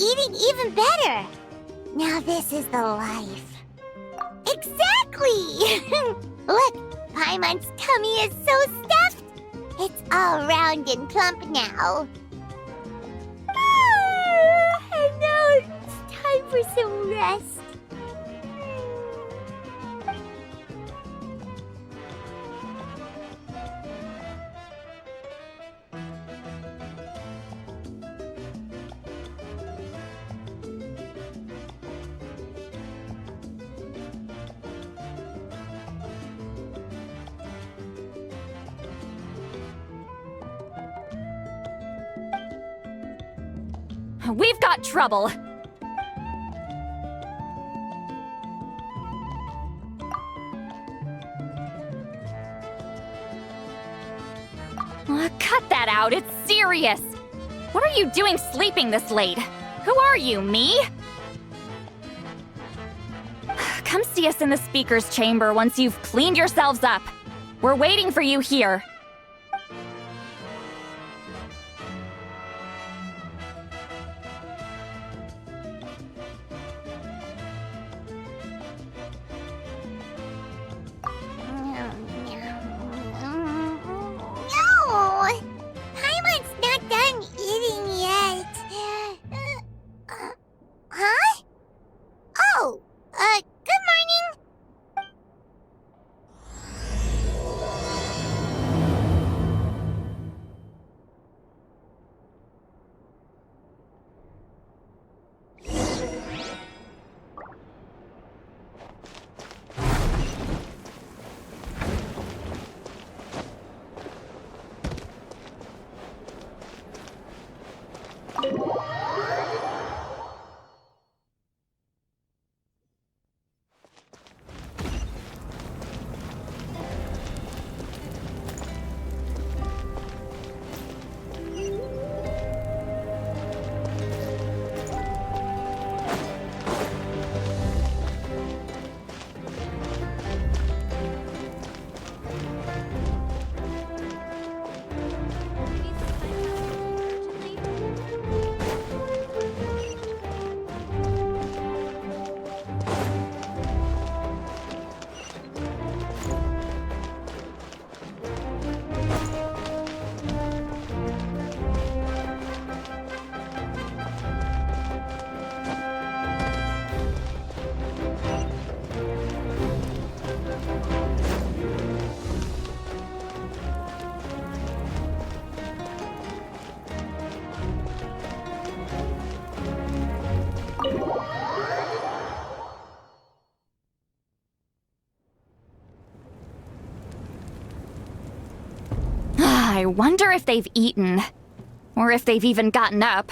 eating even better. Now this is the life. Exactly! Look, Paimon's tummy is so stuffed. It's all round and plump now. And now it's time for some rest. We've got trouble. Cut that out, it's serious. What are you doing sleeping this late? Who are you, me? Come see us in the speaker's chamber once you've cleaned yourselves up. We're waiting for you here. I wonder if they've eaten. Or if they've even gotten up.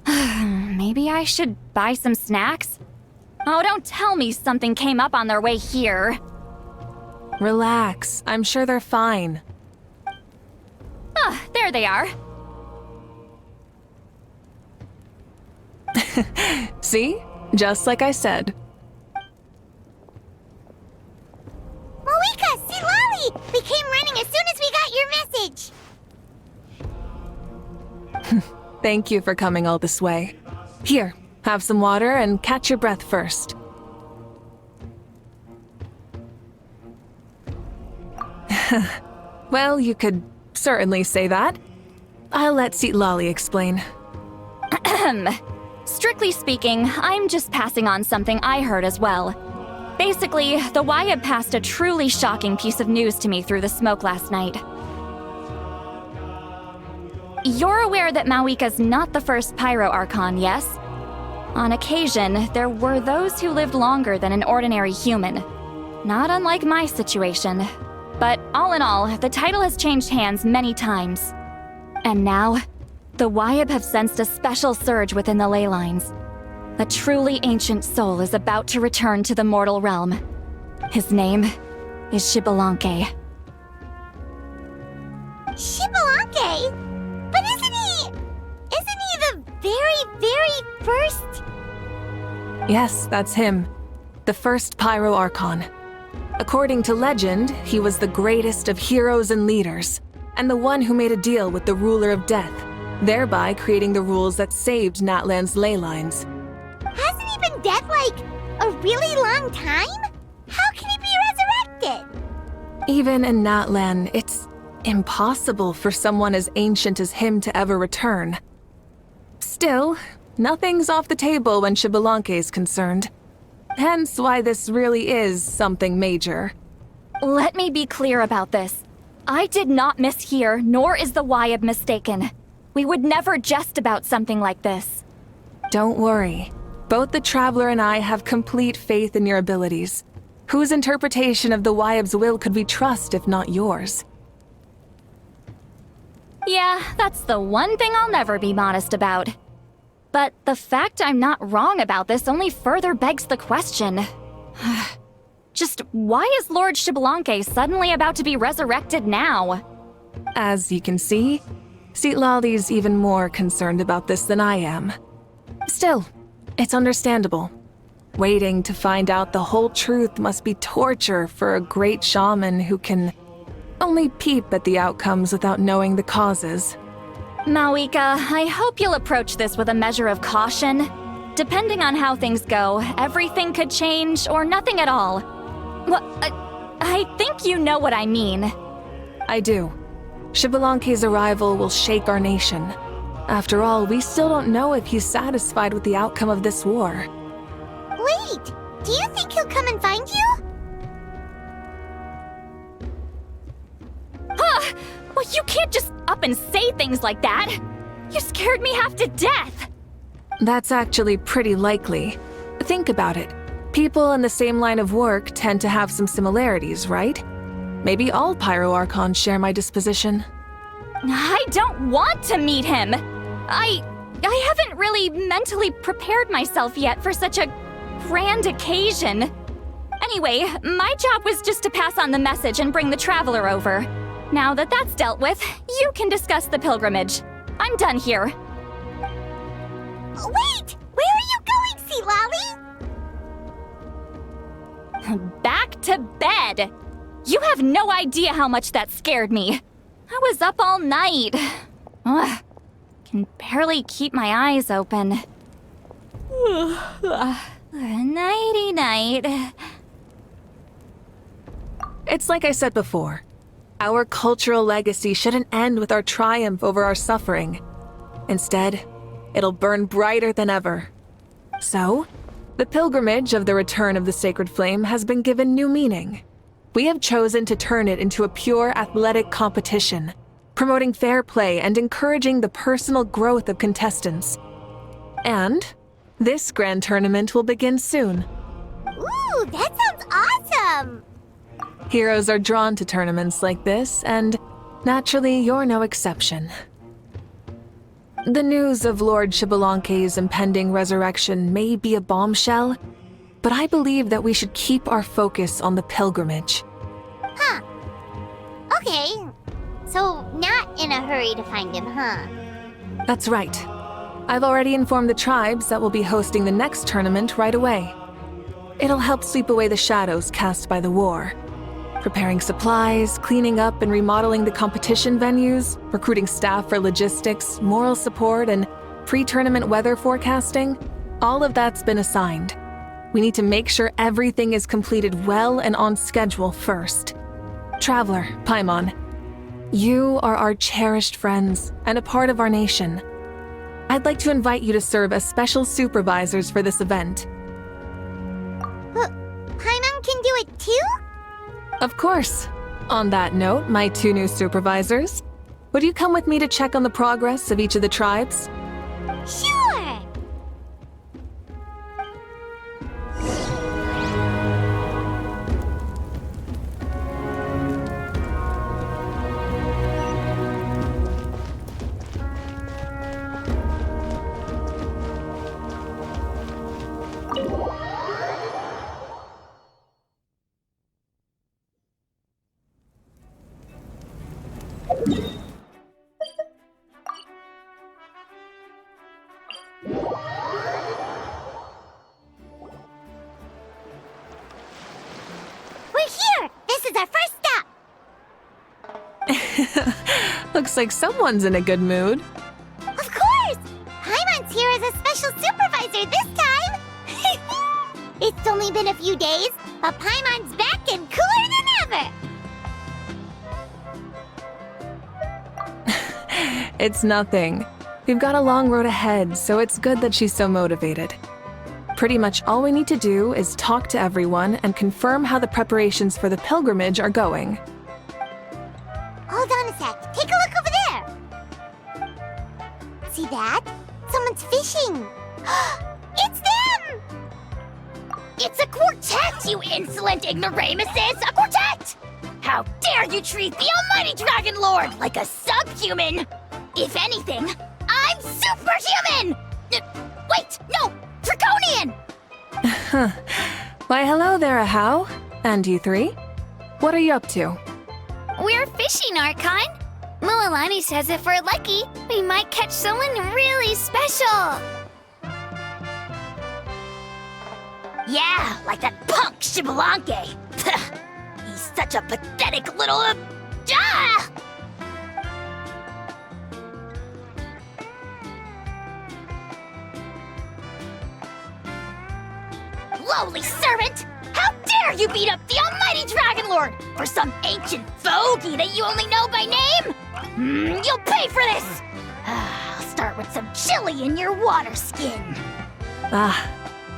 Maybe I should buy some snacks? Oh, don't tell me something came up on their way here. Relax. I'm sure they're fine. Ah, there they are. See? Just like I said. Mavuika, see Lolly! We came running as soon as we got your message. Thank you for coming all this way. Here, have some water and catch your breath first. Well, you could certainly say that. I'll let Lolly explain. Strictly speaking, I'm just passing on something I heard as well. Basically, the Wyab passed a truly shocking piece of news to me through the smoke last night. You're aware that Mavuika's not the first Pyro Archon, yes? On occasion, there were those who lived longer than an ordinary human. Not unlike my situation. But all in all, the title has changed hands many times. And now, the Wyab have sensed a special surge within the ley lines. A truly ancient soul is about to return to the mortal realm. His name is Xbalanque. Xbalanque? But isn't he the very, very first? Yes, that's him. The first Pyro Archon. According to legend, he was the greatest of heroes and leaders, and the one who made a deal with the ruler of death, thereby creating the rules that saved Natlan's ley lines. Hasn't he been dead, like, a really long time? How can he be resurrected? Even in Natlan, it's impossible for someone as ancient as him to ever return. Still, nothing's off the table when Xbalanque is concerned. Hence why this really is something major. Let me be clear about this. I did not mishear, nor is the Wyab mistaken. We would never jest about something like this. Don't worry. Both the Traveler and I have complete faith in your abilities. Whose interpretation of the Wyab's will could we trust if not yours? Yeah, that's the one thing I'll never be modest about. But the fact I'm not wrong about this only further begs the question. Just why is Lord Xbalanque suddenly about to be resurrected now? As you can see, Citlali's even more concerned about this than I am. Still, it's understandable. Waiting to find out the whole truth must be torture for a great shaman who can only peep at the outcomes without knowing the causes. Mavuika, I hope you'll approach this with a measure of caution. Depending on how things go, everything could change or nothing at all. Well, I think you know what I mean. I do. Xbalanque's arrival will shake our nation. After all, we still don't know if he's satisfied with the outcome of this war. Wait, do you think he'll come and find you? Well, you can't just up and say things like that. You scared me half to death. That's actually pretty likely. Think about it. People in the same line of work tend to have some similarities, right? Maybe all Pyro Archons share my disposition. I don't want to meet him. I haven't really mentally prepared myself yet for such a grand occasion. Anyway, my job was just to pass on the message and bring the Traveler over. Now that that's dealt with, you can discuss the pilgrimage. I'm done here. Wait! Where are you going, Citlali? Back to bed! You have no idea how much that scared me. I was up all night. Ugh, can barely keep my eyes open. Nighty-night. It's like I said before. Our cultural legacy shouldn't end with our triumph over our suffering. Instead, it'll burn brighter than ever. So, the pilgrimage of the return of the sacred flame has been given new meaning. We have chosen to turn it into a pure athletic competition, promoting fair play and encouraging the personal growth of contestants. And this grand tournament will begin soon. Ooh, that sounds awesome! Heroes are drawn to tournaments like this, and naturally, you're no exception. The news of Lord Xbalanque's impending resurrection may be a bombshell, but I believe that we should keep our focus on the pilgrimage. Huh. Okay. So, not in a hurry to find him, huh? That's right. I've already informed the tribes that we'll be hosting the next tournament right away. It'll help sweep away the shadows cast by the war. Preparing supplies, cleaning up and remodeling the competition venues, recruiting staff for logistics, moral support, and pre-tournament weather forecasting, all of that's been assigned. We need to make sure everything is completed well and on schedule first. Traveler, Paimon, you are our cherished friends and a part of our nation. I'd like to invite you to serve as special supervisors for this event. Paimon can do it too? Of course. On that note, my two new supervisors, would you come with me to check on the progress of each of the tribes? Sure! We're here! This is our first stop! Looks like someone's in a good mood. only been a few days, but Paimon's back and cooler than ever! It's nothing. We've got a long road ahead, so it's good that she's so motivated. Pretty much all we need to do is talk to everyone and confirm how the preparations for the pilgrimage are going. Hold on a sec. Take a look over there! See that? Someone's fishing! It's them! It's a quartet, you insolent ignoramuses! A quartet! How dare you treat the almighty Dragon Lord like a subhuman! If anything, I'm superhuman! Wait, no! Draconian! Why, hello there, Ahau. And you three? What are you up to? We're fishing, Archon. Mualani says if we're lucky, we might catch someone really special. Yeah, like that punk Shibalanke. He's such a pathetic little... Lowly servant! How dare you beat up the almighty Dragon Lord for some ancient fogey that you only know by name? You'll pay for this! I'll start with some chili in your water skin. Ah,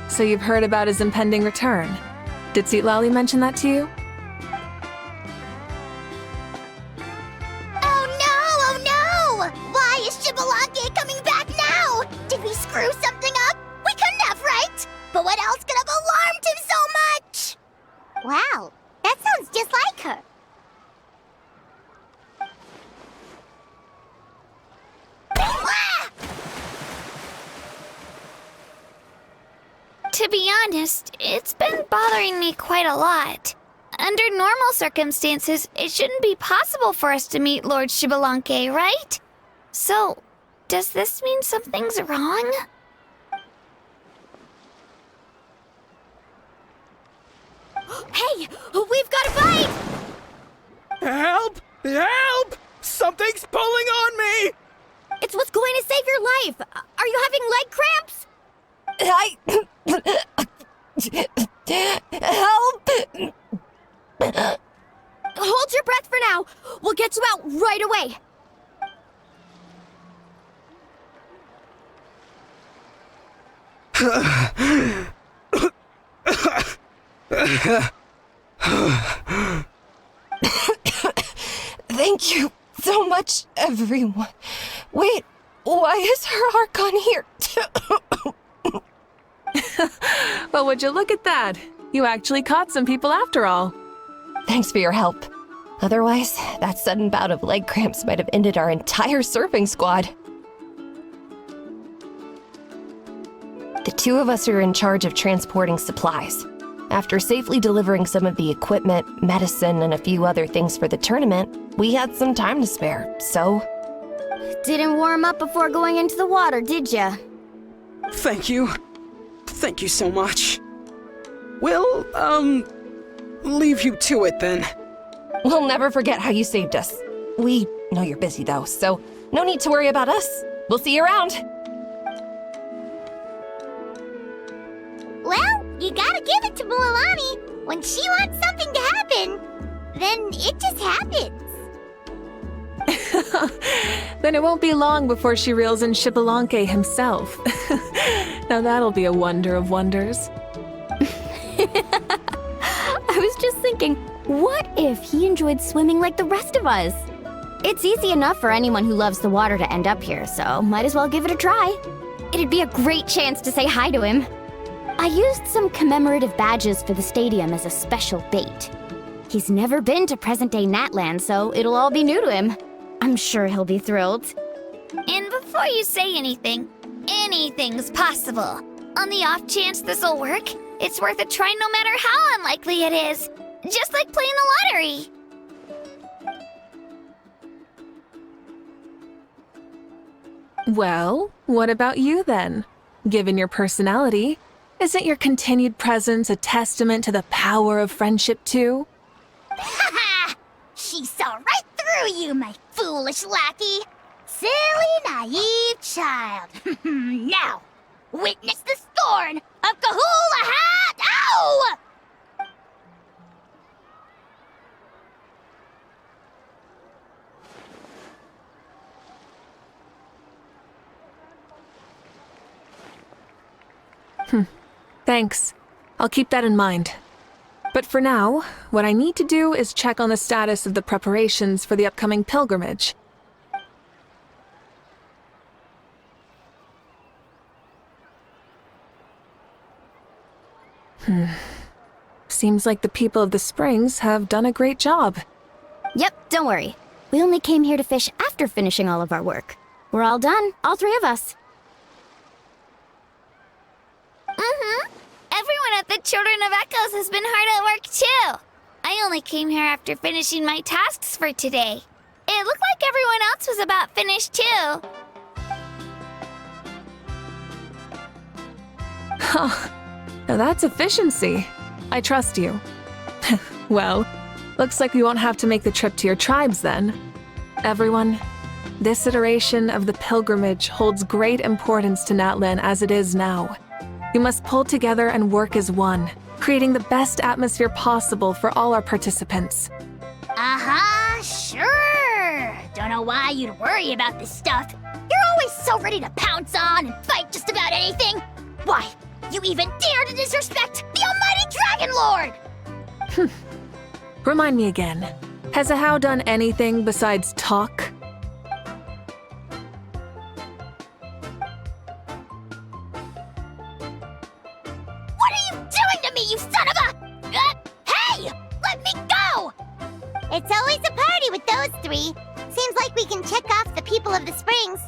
so you've heard about his impending return. Did Lali mention that to you? Oh no! Why is Shibalanke coming back now? Did we screw something up? We couldn't have, right? But what else could have alarmed him so much? Wow, that sounds just like her. To be honest, it's been bothering me quite a lot. Under normal circumstances, it shouldn't be possible for us to meet Lord Shibalanke, right? So, does this mean something's wrong? Hey, we've got a bite! Help! Help! Something's pulling on me! It's what's going to save your life. Are you having leg cramps? Help! Hold your breath for now. We'll get you out right away. Thank you so much, everyone. Wait, why is her Archon here? Well, would you look at that? You actually caught some people after all. Thanks for your help. Otherwise, that sudden bout of leg cramps might have ended our entire surfing squad. The two of us are in charge of transporting supplies. After safely delivering some of the equipment, medicine, and a few other things for the tournament, we had some time to spare, so... Didn't warm up before going into the water, did ya? Thank you. Thank you so much. We'll, leave you to it then. We'll never forget how you saved us. We know you're busy though, so no need to worry about us. We'll see you around. Well, you gotta give it to Mualani. When she wants something to happen, then it just happens. Then it won't be long before she reels in Shibalanke himself. Now that'll be a wonder of wonders. I was just thinking, what if he enjoyed swimming like the rest of us? It's easy enough for anyone who loves the water to end up here, so might as well give it a try. It'd be a great chance to say hi to him. I used some commemorative badges for the stadium as a special bait. He's never been to present-day Natland, so it'll all be new to him. I'm sure he'll be thrilled. And before you say anything, anything's possible. On the off chance this'll work, it's worth a try no matter how unlikely it is. Just like playing the lottery. Well, what about you then? Given your personality, isn't your continued presence a testament to the power of friendship too? Ha ha! She saw right through you, my foolish lackey. Silly, naive child. Now, witness the scorn of Kahula Hat No! Thanks. I'll keep that in mind. But for now, what I need to do is check on the status of the preparations for the upcoming pilgrimage. Seems like the people of the springs have done a great job. Yep, don't worry. We only came here to fish after finishing all of our work. We're all done, all three of us. Everyone at the Children of Echoes has been hard at work too. I only came here after finishing my tasks for today. It looked like everyone else was about finished too. Now that's efficiency. I trust you. Well, looks like we won't have to make the trip to your tribes then. Everyone, this iteration of the pilgrimage holds great importance to Natlan as it is now. We must pull together and work as one, creating the best atmosphere possible for all our participants. Sure. Don't know why you'd worry about this stuff. You're always so ready to pounce on and fight just about anything. Why, you even dare to disrespect the almighty Dragon Lord! Remind me again, has Ahau done anything besides talk? What are you doing to me, you son of a... hey! Let me go! It's always a party with those three. Seems like we can check off the people of the springs.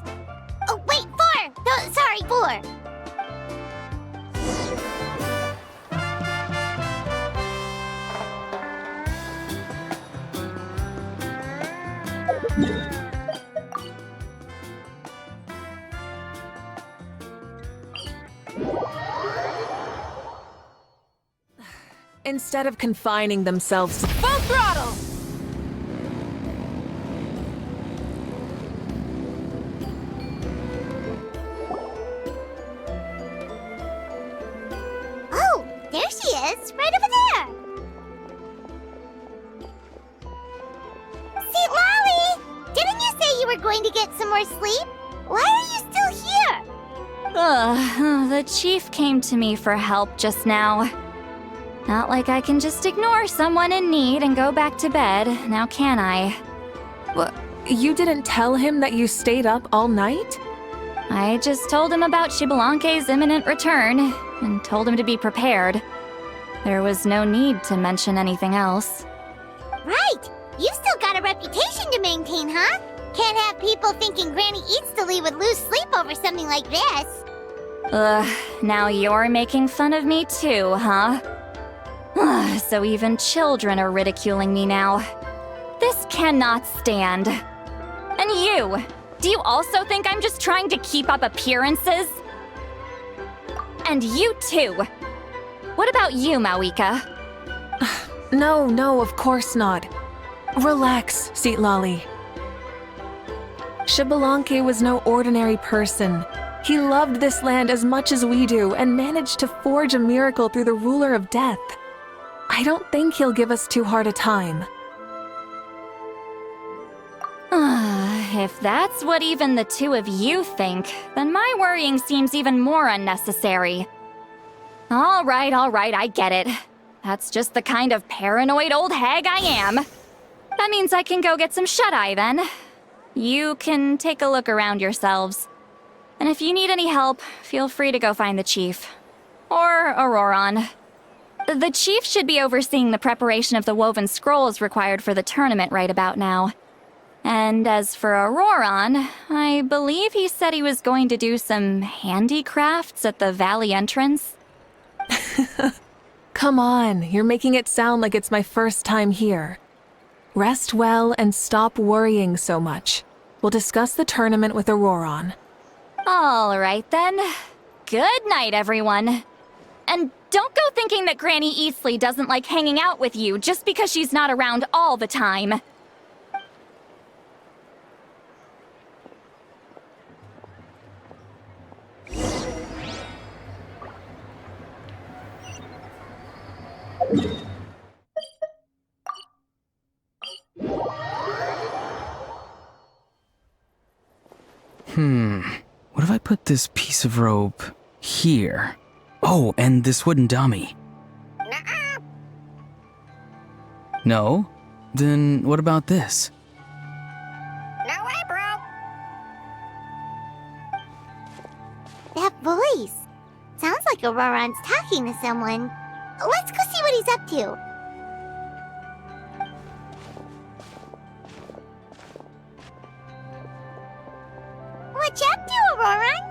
Oh, wait, four! No, sorry, four. Instead of confining themselves to full throttle! Oh, there she is, right over there. See, Lolly, didn't you say you were going to get some more sleep? Why are you still here? The chief came to me for help just now. Not like I can just ignore someone in need and go back to bed, now can I? What? You didn't tell him that you stayed up all night? I just told him about Xbalanque's imminent return, and told him to be prepared. There was no need to mention anything else. Right, you've still got a reputation to maintain, huh? Can't have people thinking Granny Eatsterly would lose sleep over something like this. Now you're making fun of me too, huh? So even children are ridiculing me now. This cannot stand. And you! Do you also think I'm just trying to keep up appearances? And you too! What about you, Mavuika? No, of course not. Relax, Lolly. Xbalanque was no ordinary person. He loved this land as much as we do and managed to forge a miracle through the ruler of death. I don't think he'll give us too hard a time. If that's what even the two of you think, then my worrying seems even more unnecessary. All right, I get it. That's just the kind of paranoid old hag I am. That means I can go get some shut-eye then. You can take a look around yourselves. And if you need any help, feel free to go find the chief. Or Auroron. The chief should be overseeing the preparation of the woven scrolls required for the tournament right about now. And as for Auroron, I believe he said he was going to do some handicrafts at the valley entrance. Come on, you're making it sound like it's my first time here. Rest well and stop worrying so much. We'll discuss the tournament with Auroron. All right then. Good night, everyone. And don't go thinking that Granny Eastleigh doesn't like hanging out with you just because she's not around all the time. What if I put this piece of rope here? Oh, and this wooden dummy. Nuh-uh. No? Then what about this? No way, bro. That voice. Sounds like Auroron's talking to someone. Let's go see what he's up to. What you up to, Auroron?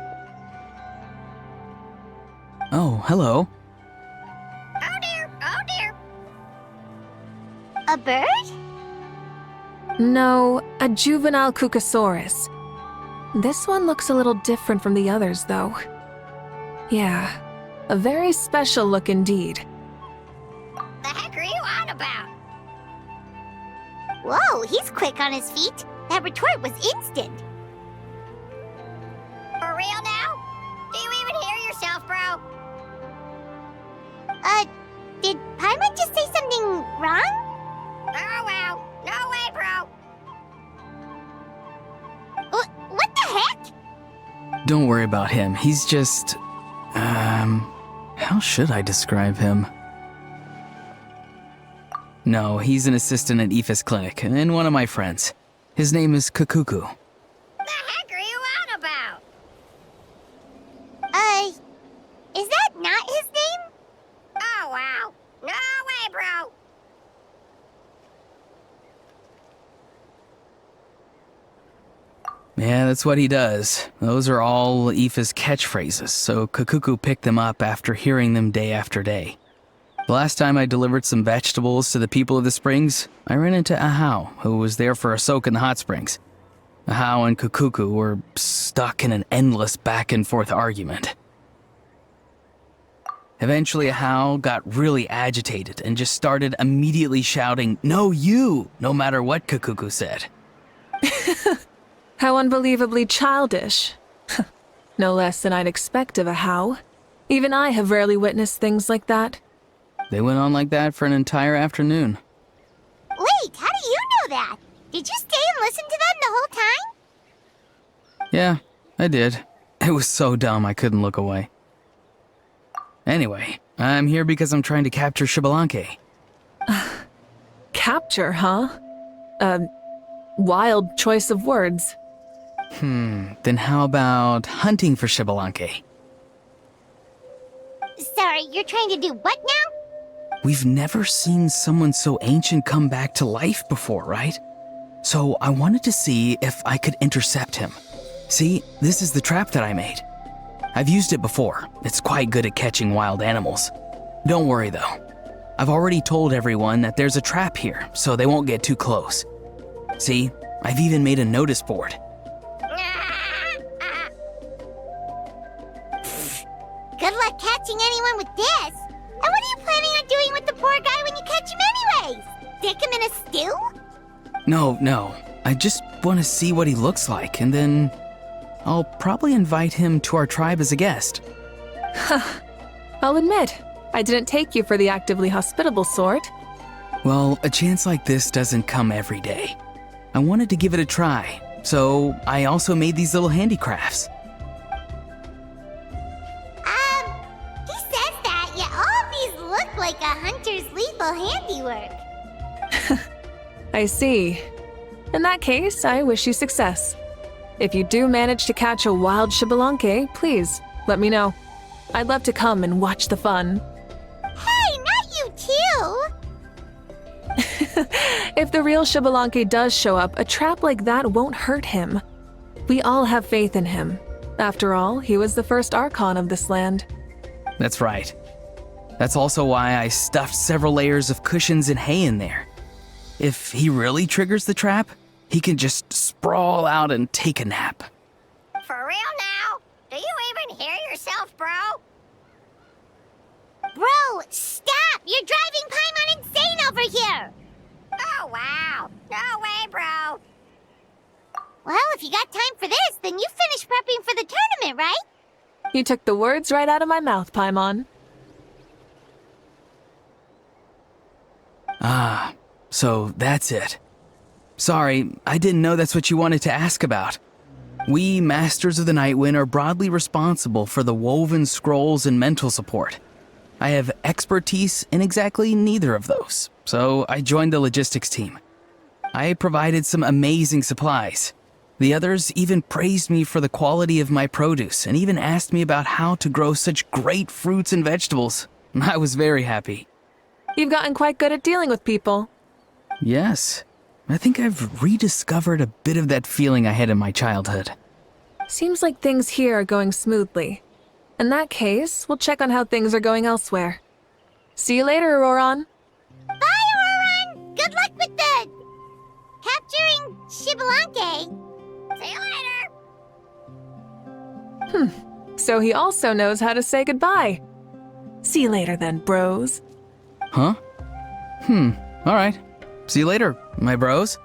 Oh, hello. Oh dear, oh dear. A bird? No, a juvenile Cucosaurus. This one looks a little different from the others, though. Yeah, a very special look indeed. The heck are you on about? Whoa, he's quick on his feet. That retort was instant. For real now? Do you even hear yourself, bro? Did Paimon just say something wrong? Oh wow. No way, bro. What the heck? Don't worry about him. He's just... how should I describe him? No, he's an assistant at Aoife's clinic, and one of my friends. His name is Kakuku. The heck are you on about? Is that not his name? Oh wow. No way, bro. Yeah, that's what he does. Those are all Aoife's catchphrases, so Kakuku picked them up after hearing them day after day. The last time I delivered some vegetables to the people of the springs, I ran into Ahau, who was there for a soak in the hot springs. Ahau and Kakuku were stuck in an endless back-and-forth argument. Eventually, Ahau got really agitated and just started immediately shouting, "No, you!" no matter what Kakuku said. How unbelievably childish. No less than I'd expect of a How. Even I have rarely witnessed things like that. They went on like that for an entire afternoon. Wait, how do you know that? Did you stay and listen to them the whole time? Yeah, I did. It was so dumb I couldn't look away. Anyway, I'm here because I'm trying to capture Xbalanque. Capture, huh? Wild choice of words. Then how about hunting for Xbalanque? Sorry, you're trying to do what now? We've never seen someone so ancient come back to life before, right? So I wanted to see if I could intercept him. See, this is the trap that I made. I've used it before. It's quite good at catching wild animals. Don't worry though. I've already told everyone that there's a trap here, so they won't get too close. See, I've even made a notice board. Good luck catching anyone with this. And what are you planning on doing with the poor guy when you catch him anyways? Stick him in a stew? No. I just want to see what he looks like, and then I'll probably invite him to our tribe as a guest. I'll admit, I didn't take you for the actively hospitable sort. Well, a chance like this doesn't come every day. I wanted to give it a try, so I also made these little handicrafts. He says that, yet all of these look like a hunter's lethal handiwork. I see. In that case, I wish you success. If you do manage to catch a wild Xbalanque, please, let me know. I'd love to come and watch the fun. Hey, not you too! If the real Xbalanque does show up, a trap like that won't hurt him. We all have faith in him. After all, he was the first Archon of this land. That's right. That's also why I stuffed several layers of cushions and hay in there. If he really triggers the trap, he can just sprawl out and take a nap. For real now? Do you even hear yourself, bro? Bro, stop! You're driving Paimon insane over here! Oh wow. No way, bro. Well, if you got time for this, then you finished prepping for the tournament, right? You took the words right out of my mouth, Paimon. Ah, so that's it. Sorry, I didn't know that's what you wanted to ask about. We Masters of the Nightwind are broadly responsible for the woven scrolls and mental support. I have expertise in exactly neither of those, so I joined the logistics team. I provided some amazing supplies. The others even praised me for the quality of my produce and even asked me about how to grow such great fruits and vegetables. I was very happy. You've gotten quite good at dealing with people. Yes, I think I've rediscovered a bit of that feeling I had in my childhood. Seems like things here are going smoothly. In that case, we'll check on how things are going elsewhere. See you later, Auroron. Bye, Auroron! Good luck with the... capturing Xbalanque. See you later! So he also knows how to say goodbye. See you later then, bros. Huh? Alright. See you later, my bros.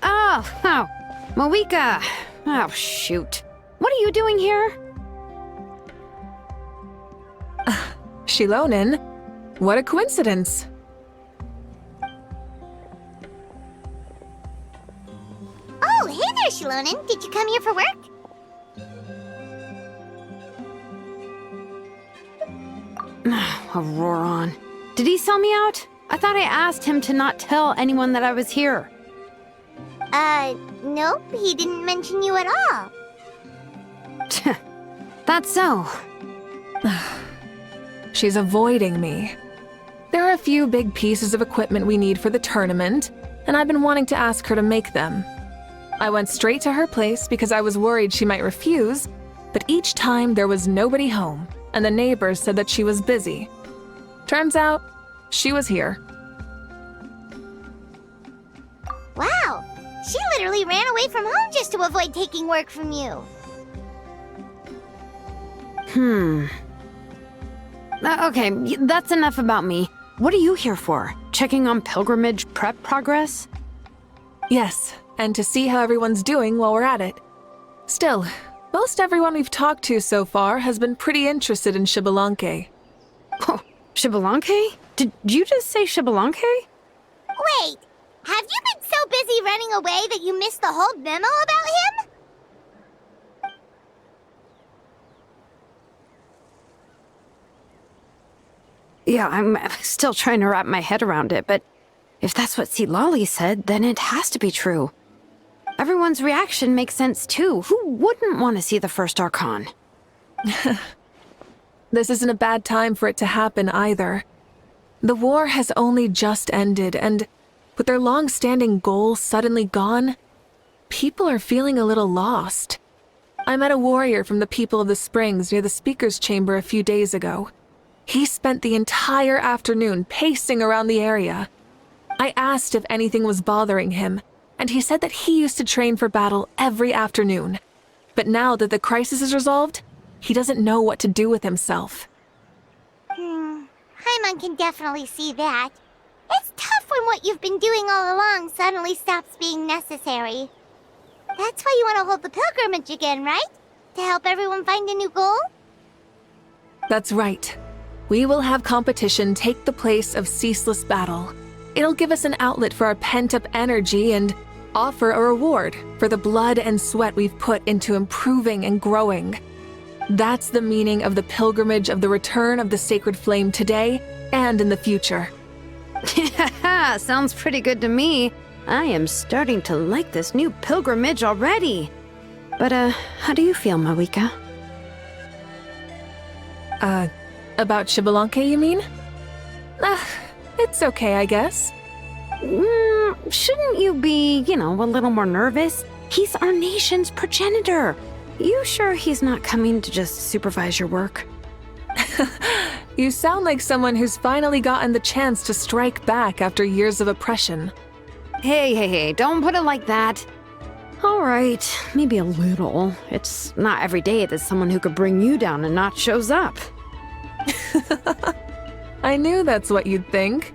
Oh, Mavuika. Oh, shoot. What are you doing here? Shilonen, what a coincidence. Oh, hey there, Shilonen. Did you come here for work? Auroron. Did he sell me out? I thought I asked him to not tell anyone that I was here. Nope, he didn't mention you at all. That's so. She's avoiding me. There are a few big pieces of equipment we need for the tournament, and I've been wanting to ask her to make them. I went straight to her place because I was worried she might refuse, but each time there was nobody home, and the neighbors said that she was busy. Turns out, she was here. Wow, she literally ran away from home just to avoid taking work from you. Okay, that's enough about me. What are you here for? Checking on pilgrimage prep progress? Yes, and to see how everyone's doing while we're at it. Still, most everyone we've talked to so far has been pretty interested in Xbalanque. Oh, Xbalanque? Did you just say Xbalanque? Wait, have you been so busy running away that you missed the whole memo about him? Yeah, I'm still trying to wrap my head around it, but if that's what Lolly said, then it has to be true. Everyone's reaction makes sense too. Who wouldn't want to see the first Archon? This isn't a bad time for it to happen either. The war has only just ended, and with their long-standing goal suddenly gone, people are feeling a little lost. I met a warrior from the People of the Springs near the Speaker's Chamber a few days ago. He spent the entire afternoon pacing around the area. I asked if anything was bothering him, and he said that he used to train for battle every afternoon. But now that the crisis is resolved, he doesn't know what to do with himself. Paimon can definitely see that. It's tough when what you've been doing all along suddenly stops being necessary. That's why you want to hold the pilgrimage again, right? To help everyone find a new goal? That's right. We will have competition take the place of ceaseless battle. It'll give us an outlet for our pent-up energy and offer a reward for the blood and sweat we've put into improving and growing. That's the meaning of the pilgrimage of the return of the sacred flame today and in the future. Sounds pretty good to me. I am starting to like this new pilgrimage already. But, how do you feel, Mavuika? About Xbalanque, you mean? It's okay, I guess. Shouldn't you be, a little more nervous? He's our nation's progenitor. You sure he's not coming to just supervise your work? You sound like someone who's finally gotten the chance to strike back after years of oppression. Hey, don't put it like that. All right, maybe a little. It's not every day that someone who could bring you down a notch shows up. I knew that's what you'd think.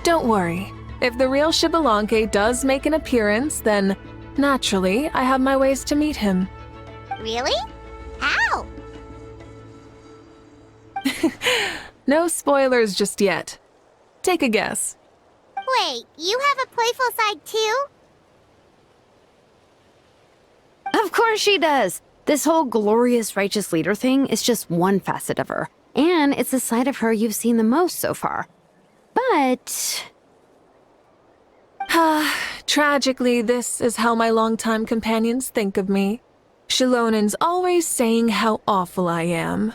Don't worry. If the real Xbalanque does make an appearance, then naturally I have my ways to meet him. Really? How? No spoilers just yet. Take a guess. Wait, you have a playful side too? Of course she does. This whole glorious righteous leader thing is just one facet of her. And it's the side of her you've seen the most so far. But... Tragically, this is how my longtime companions think of me. Shilonen's always saying how awful I am.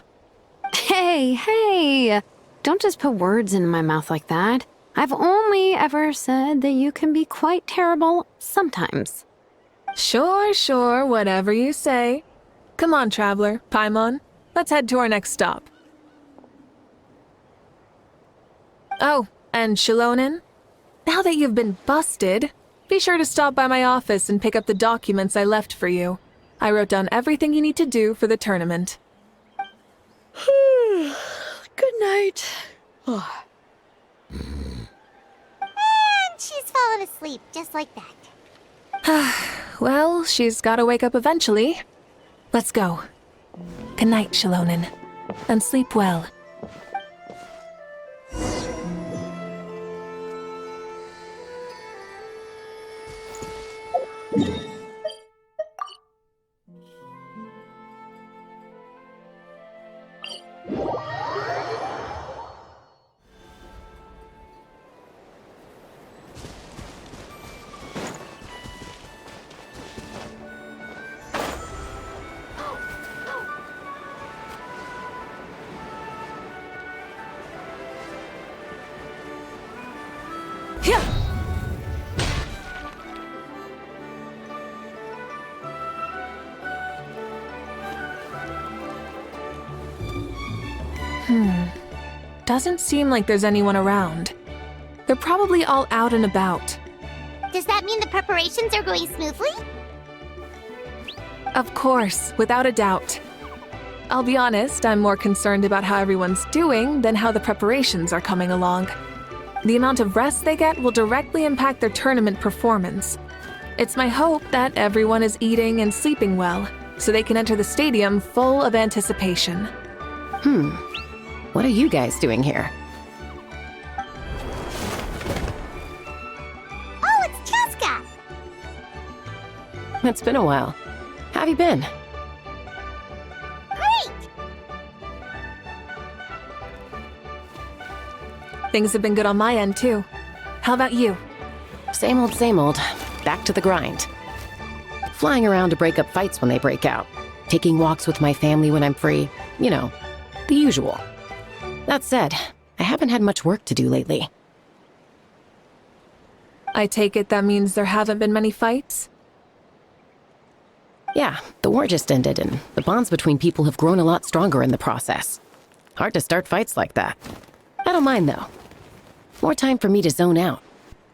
Hey! Don't just put words in my mouth like that. I've only ever said that you can be quite terrible sometimes. Sure, whatever you say. Come on, traveler, Paimon. Let's head to our next stop. Oh, and Shilonen? Now that you've been busted, be sure to stop by my office and pick up the documents I left for you. I wrote down everything you need to do for the tournament. Good night. And she's fallen asleep, just like that. Well, she's gotta wake up eventually. Let's go. Good night, Shilonen. And sleep well. Doesn't seem like there's anyone around. They're probably all out and about. Does that mean the preparations are going smoothly? Of course, without a doubt. I'll be honest, I'm more concerned about how everyone's doing than how the preparations are coming along. The amount of rest they get will directly impact their tournament performance. It's my hope that everyone is eating and sleeping well, so they can enter the stadium full of anticipation. What are you guys doing here? Oh, it's Cheska! It's been a while. How have you been? Great! Things have been good on my end, too. How about you? Same old, back to the grind. Flying around to break up fights when they break out. Taking walks with my family when I'm free. You know, the usual. That said, I haven't had much work to do lately. I take it that means there haven't been many fights? Yeah, the war just ended, and the bonds between people have grown a lot stronger in the process. Hard to start fights like that. I don't mind, though. More time for me to zone out.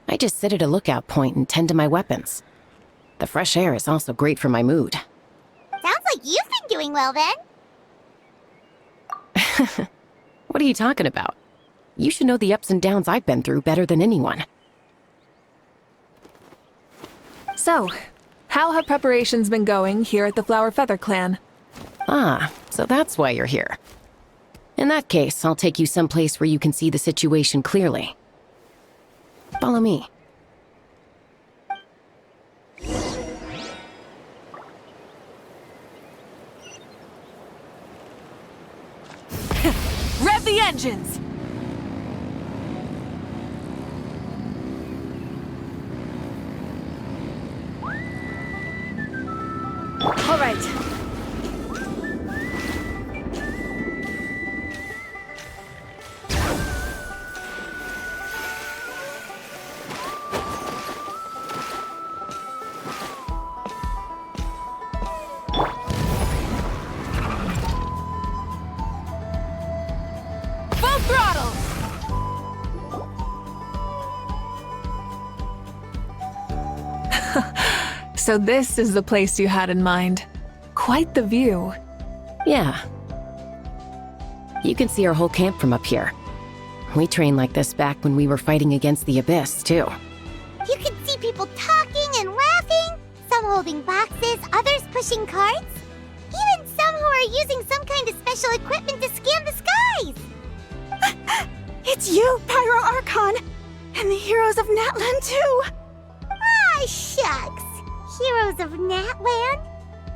I just sit at a lookout point and tend to my weapons. The fresh air is also great for my mood. Sounds like you've been doing well, then. What are you talking about? You should know the ups and downs I've been through better than anyone. So, how have preparations been going here at the Flower Feather Clan? Ah, so that's why you're here. In that case, I'll take you someplace where you can see the situation clearly. Follow me. Rev the engines! All right. Full throttle! So this is the place you had in mind. Quite the view. Yeah. You can see our whole camp from up here. We trained like this back when we were fighting against the Abyss, too. You can see people talking and laughing, some holding boxes, others pushing carts. Even some who are using some kind of special equipment to scan the sky. surprise! It's you, Pyro Archon! And the heroes of Natlan, too! Ah, shucks. Heroes of Natland?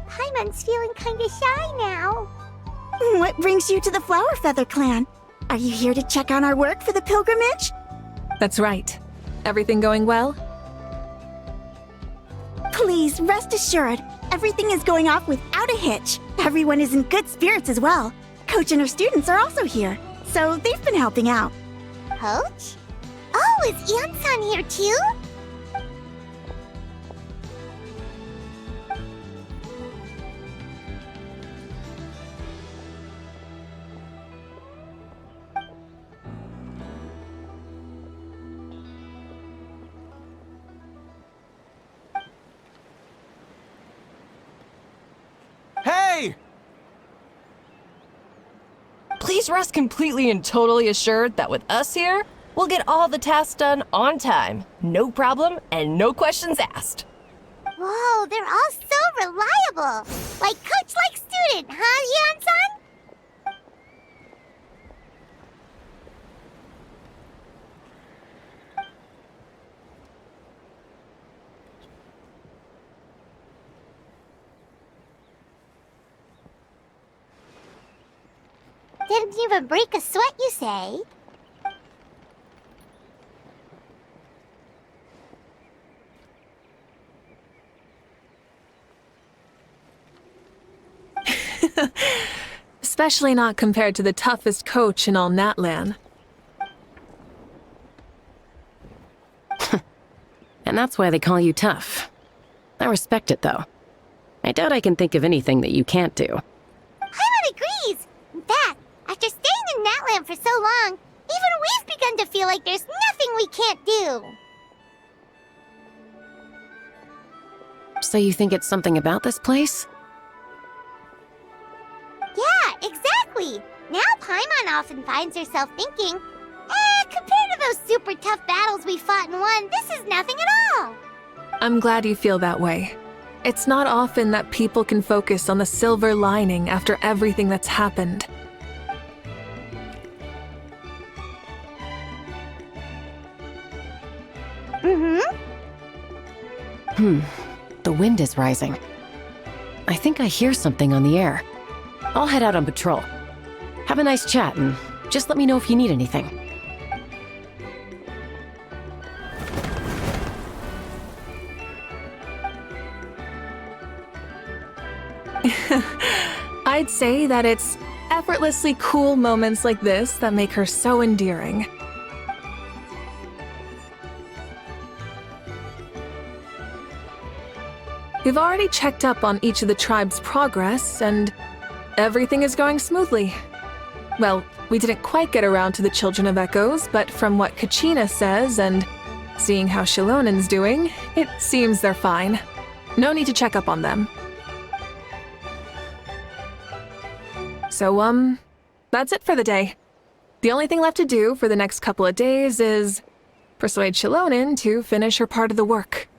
Paimon's feeling kinda shy now. What brings you to the Flower Feather Clan? Are you here to check on our work for the pilgrimage? That's right. Everything going well? Please, rest assured, everything is going off without a hitch. Everyone is in good spirits as well. Coach and her students are also here, so they've been helping out. Coach? Oh, is Anson here too? Hey! Please rest completely and totally assured that with us here, we'll get all the tasks done on time. No problem and no questions asked. Whoa, they're all so reliable. Like coach, like student, huh, Anson? Didn't even break a sweat, you say? Especially not compared to the toughest coach in all Natlan. And that's why they call you tough. I respect it, though. I doubt I can think of anything that you can't do. Paimon agrees! In fact, after staying in Natlan for so long, even we've begun to feel like there's nothing we can't do. So you think it's something about this place? Yeah, exactly! Now Paimon often finds herself thinking, compared to those super tough battles we fought and won, this is nothing at all! I'm glad you feel that way. It's not often that people can focus on the silver lining after everything that's happened. The wind is rising. I think I hear something on the air. I'll head out on patrol. Have a nice chat and just let me know if you need anything. I'd say that it's effortlessly cool moments like this that make her so endearing. We've already checked up on each of the tribe's progress, and everything is going smoothly. Well, we didn't quite get around to the Children of Echoes, but from what Kachina says and seeing how Shilonen's doing, it seems they're fine. No need to check up on them. So, that's it for the day. The only thing left to do for the next couple of days is persuade Shilonen to finish her part of the work.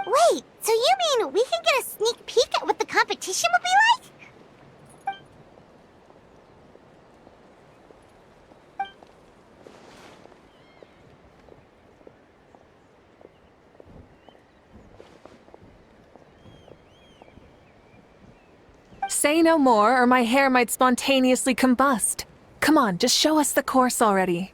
Wait, so you mean we can get a sneak peek at what the competition will be like? Say no more, or my hair might spontaneously combust. Come on, just show us the course already.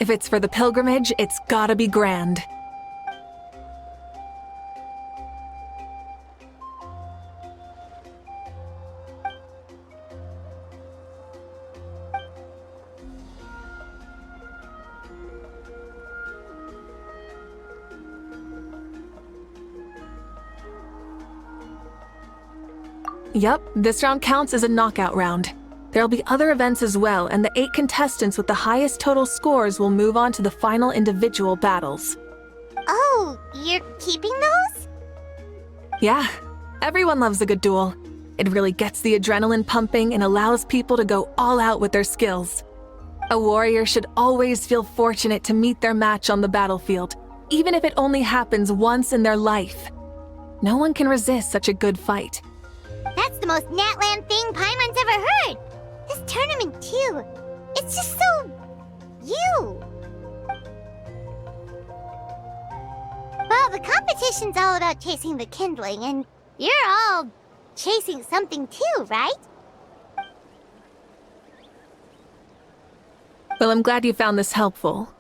If it's for the pilgrimage, it's gotta be grand. Yep, this round counts as a knockout round. There'll be other events as well, and the 8 contestants with the highest total scores will move on to the final individual battles. Oh, you're keeping those? Yeah, everyone loves a good duel. It really gets the adrenaline pumping and allows people to go all out with their skills. A warrior should always feel fortunate to meet their match on the battlefield, even if it only happens once in their life. No one can resist such a good fight. That's the most Natland thing Paimon's ever heard! This tournament, too. It's just so... you. Well, the competition's all about chasing the kindling, and you're all chasing something too, right? Well, I'm glad you found this helpful.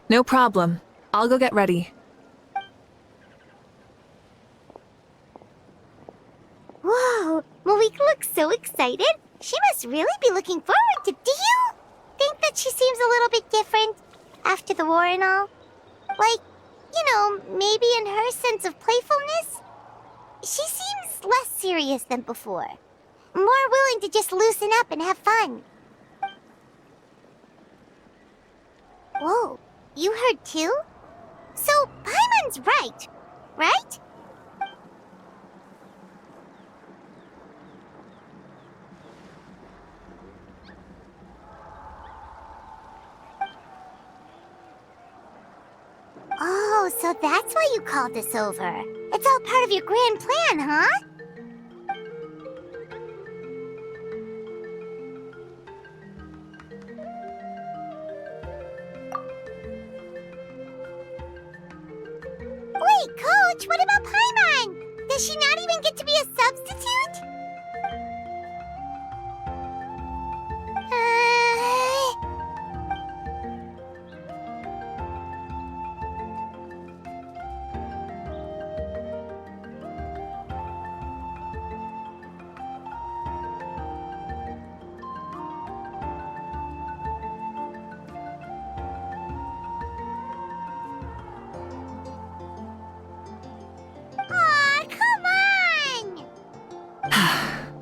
No problem. I'll go get ready. Whoa, Mavuika looks so excited. She must really be looking forward to... Do you think that she seems a little bit different after the war and all? Like, you know, maybe in her sense of playfulness? She seems less serious than before. More willing to just loosen up and have fun. Whoa, you heard too? So, Paimon's right, right? Oh, so that's why you called this over. It's all part of your grand plan, huh? Wait, Coach, what about Paimon? Does she not even get to be a substitute?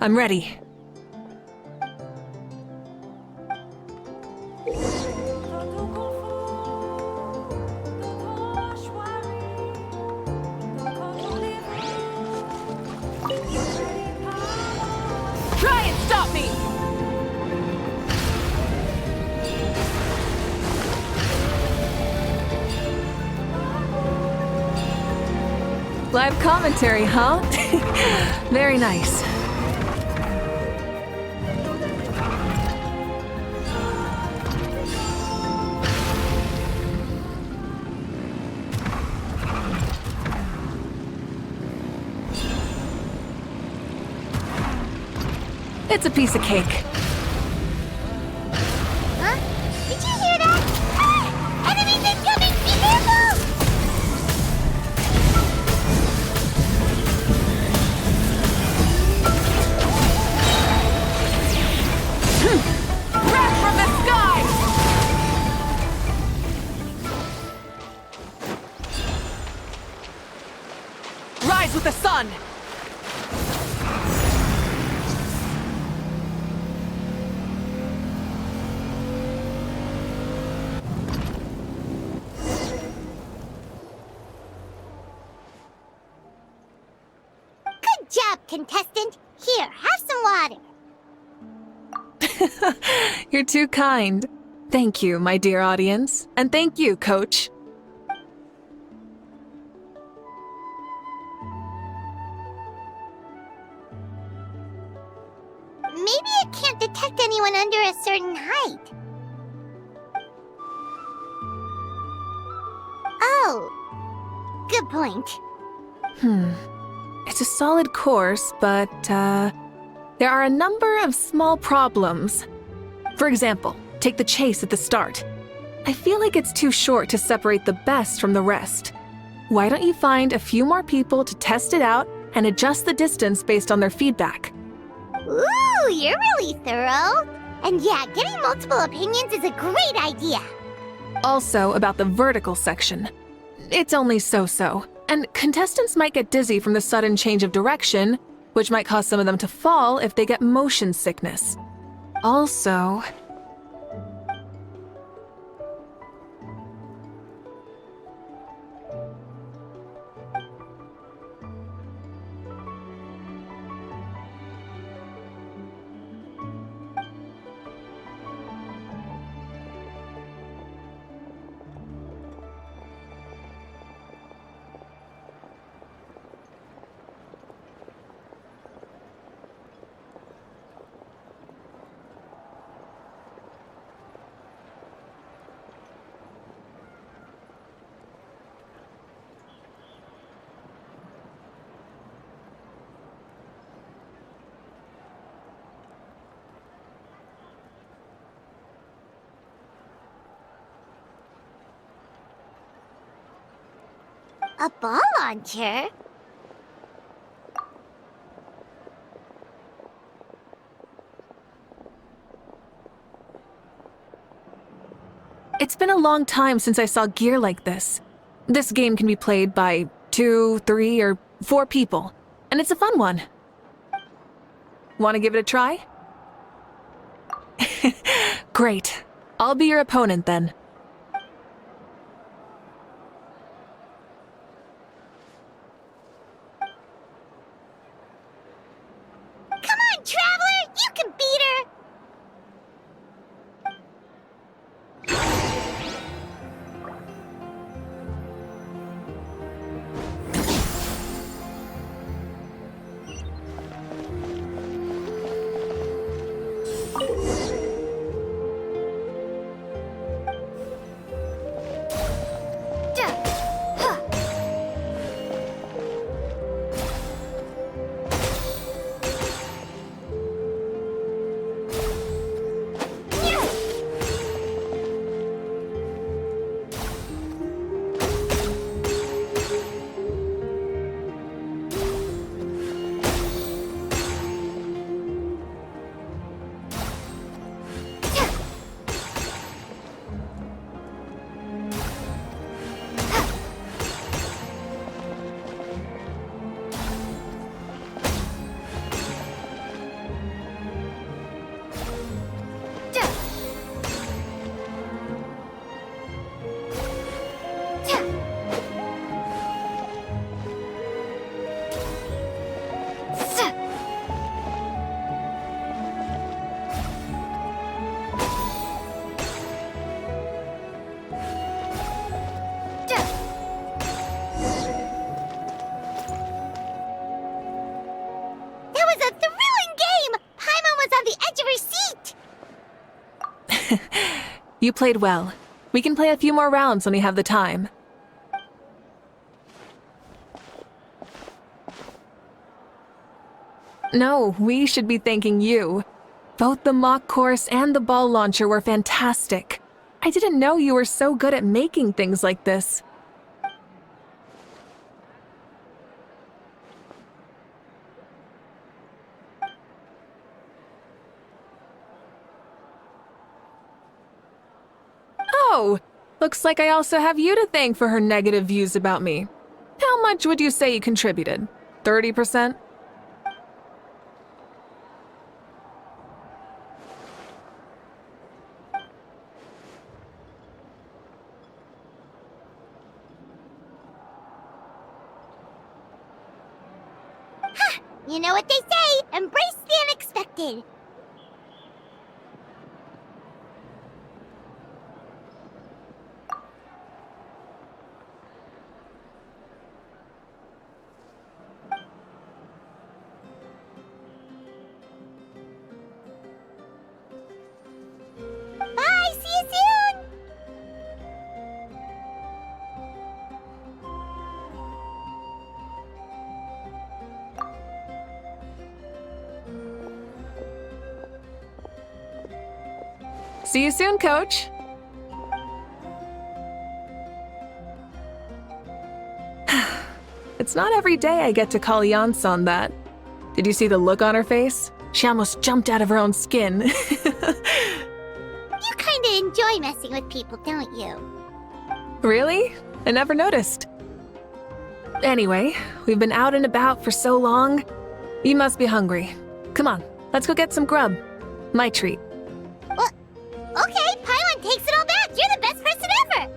I'm ready. Try and stop me! Live commentary, huh? Very nice. It's a piece of cake. Huh? Did you hear that? Ah! Enemies incoming! Be careful! Wrath from the sky! Rise with the sun! Good job, contestant. Here, have some water. You're too kind. Thank you, my dear audience. And thank you, Coach. Maybe it can't detect anyone under a certain height. Oh, point. It's a solid course, but, there are a number of small problems. For example, take the chase at the start. I feel like it's too short to separate the best from the rest. Why don't you find a few more people to test it out and adjust the distance based on their feedback? Ooh, you're really thorough. And yeah, getting multiple opinions is a great idea. Also, about the vertical section. It's only so-so, and contestants might get dizzy from the sudden change of direction, which might cause some of them to fall if they get motion sickness. Also... A ball launcher? It's been a long time since I saw gear like this. This game can be played by 2, 3, or 4 people, and it's a fun one. Want to give it a try? Great. I'll be your opponent then. Come on, Traveler! You can beat her! You played well. We can play a few more rounds when we have the time. No, we should be thanking you. Both the mock course and the ball launcher were fantastic. I didn't know you were so good at making things like this. Oh, looks like I also have you to thank for her negative views about me. How much would you say you contributed? 30%? You know what they say, embrace the unexpected. Bye, see you soon! See you soon, Coach. It's not every day I get to call Yansan that. Did you see the look on her face? She almost jumped out of her own skin. You kinda enjoy messing with people, don't you? Really? I never noticed. Anyway, we've been out and about for so long. You must be hungry. Come on, let's go get some grub. My treat. Well, okay, Paimon takes it all back. You're the best person ever.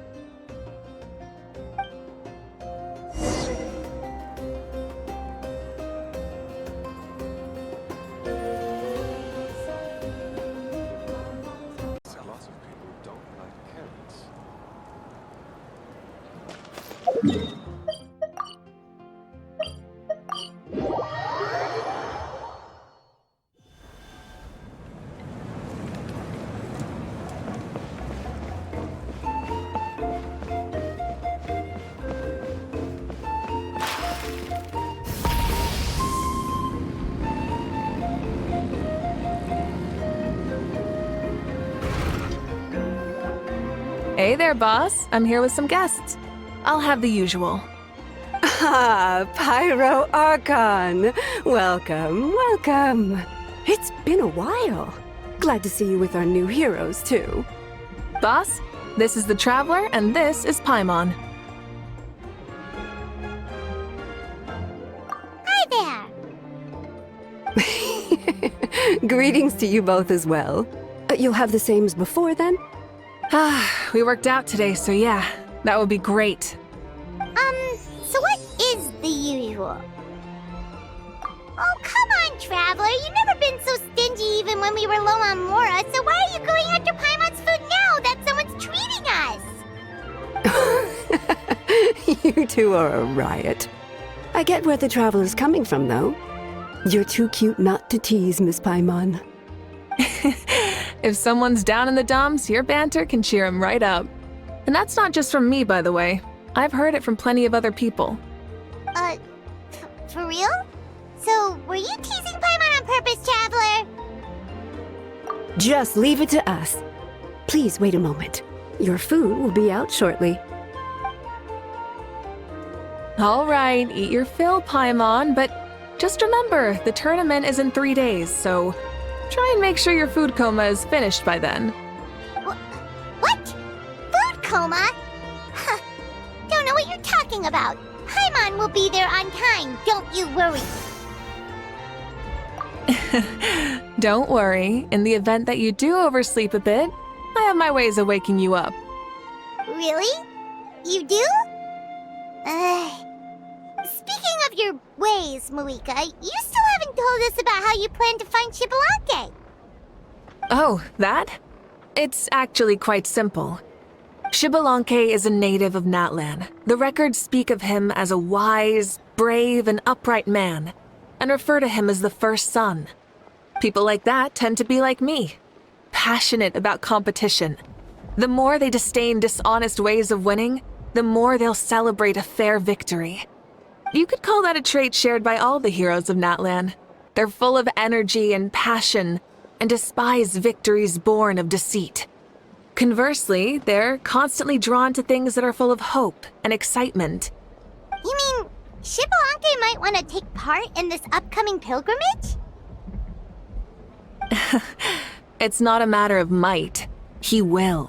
Hey there, boss. I'm here with some guests. I'll have the usual. Ah, Pyro Archon! Welcome, welcome! It's been a while. Glad to see you with our new heroes, too. Boss, this is the Traveler, and this is Paimon. Hi there. Greetings to you both as well. You'll have the same as before, then? We worked out today, so yeah, that would be great. So what is the usual? Oh, come on, Traveler. You've never been so stingy even when we were low on Mora, so why are you going after Paimon's food now that someone's treating us? You two are a riot. I get where the Traveler's coming from, though. You're too cute not to tease, Miss Paimon. If someone's down in the dumps, your banter can cheer him right up. And that's not just from me, by the way. I've heard it from plenty of other people. For real? So, were you teasing Paimon on purpose, Traveler? Just leave it to us. Please wait a moment. Your food will be out shortly. All right, eat your fill, Paimon, but just remember, the tournament is in 3 days, so try and make sure your food coma is finished by then. What? Food coma? Huh. Don't know what you're talking about. Paimon will be there on time, don't you worry. Don't worry, in the event that you do oversleep a bit, I have my ways of waking you up. Really? You do? Speaking of your ways, Mavuika, you still haven't told us about how you plan to find Xbalanque. Oh, that? It's actually quite simple. Xbalanque is a native of Natlan. The records speak of him as a wise, brave, and upright man, and refer to him as the first son. People like that tend to be like me, passionate about competition. The more they disdain dishonest ways of winning, the more they'll celebrate a fair victory. You could call that a trait shared by all the heroes of Natlan. They're full of energy and passion, and despise victories born of deceit. Conversely, they're constantly drawn to things that are full of hope and excitement. You mean Xbalanque might want to take part in this upcoming pilgrimage? It's not a matter of might. He will.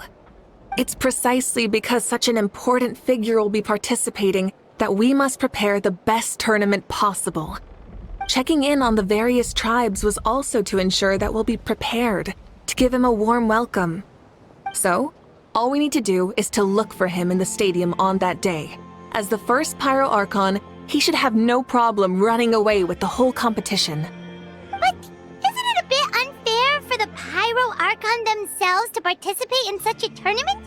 It's precisely because such an important figure will be participating that we must prepare the best tournament possible. Checking in on the various tribes was also to ensure that we'll be prepared to give him a warm welcome. So, all we need to do is to look for him in the stadium on that day. As the first Pyro Archon, he should have no problem running away with the whole competition. But isn't it a bit unfair for the Pyro Archon themselves to participate in such a tournament?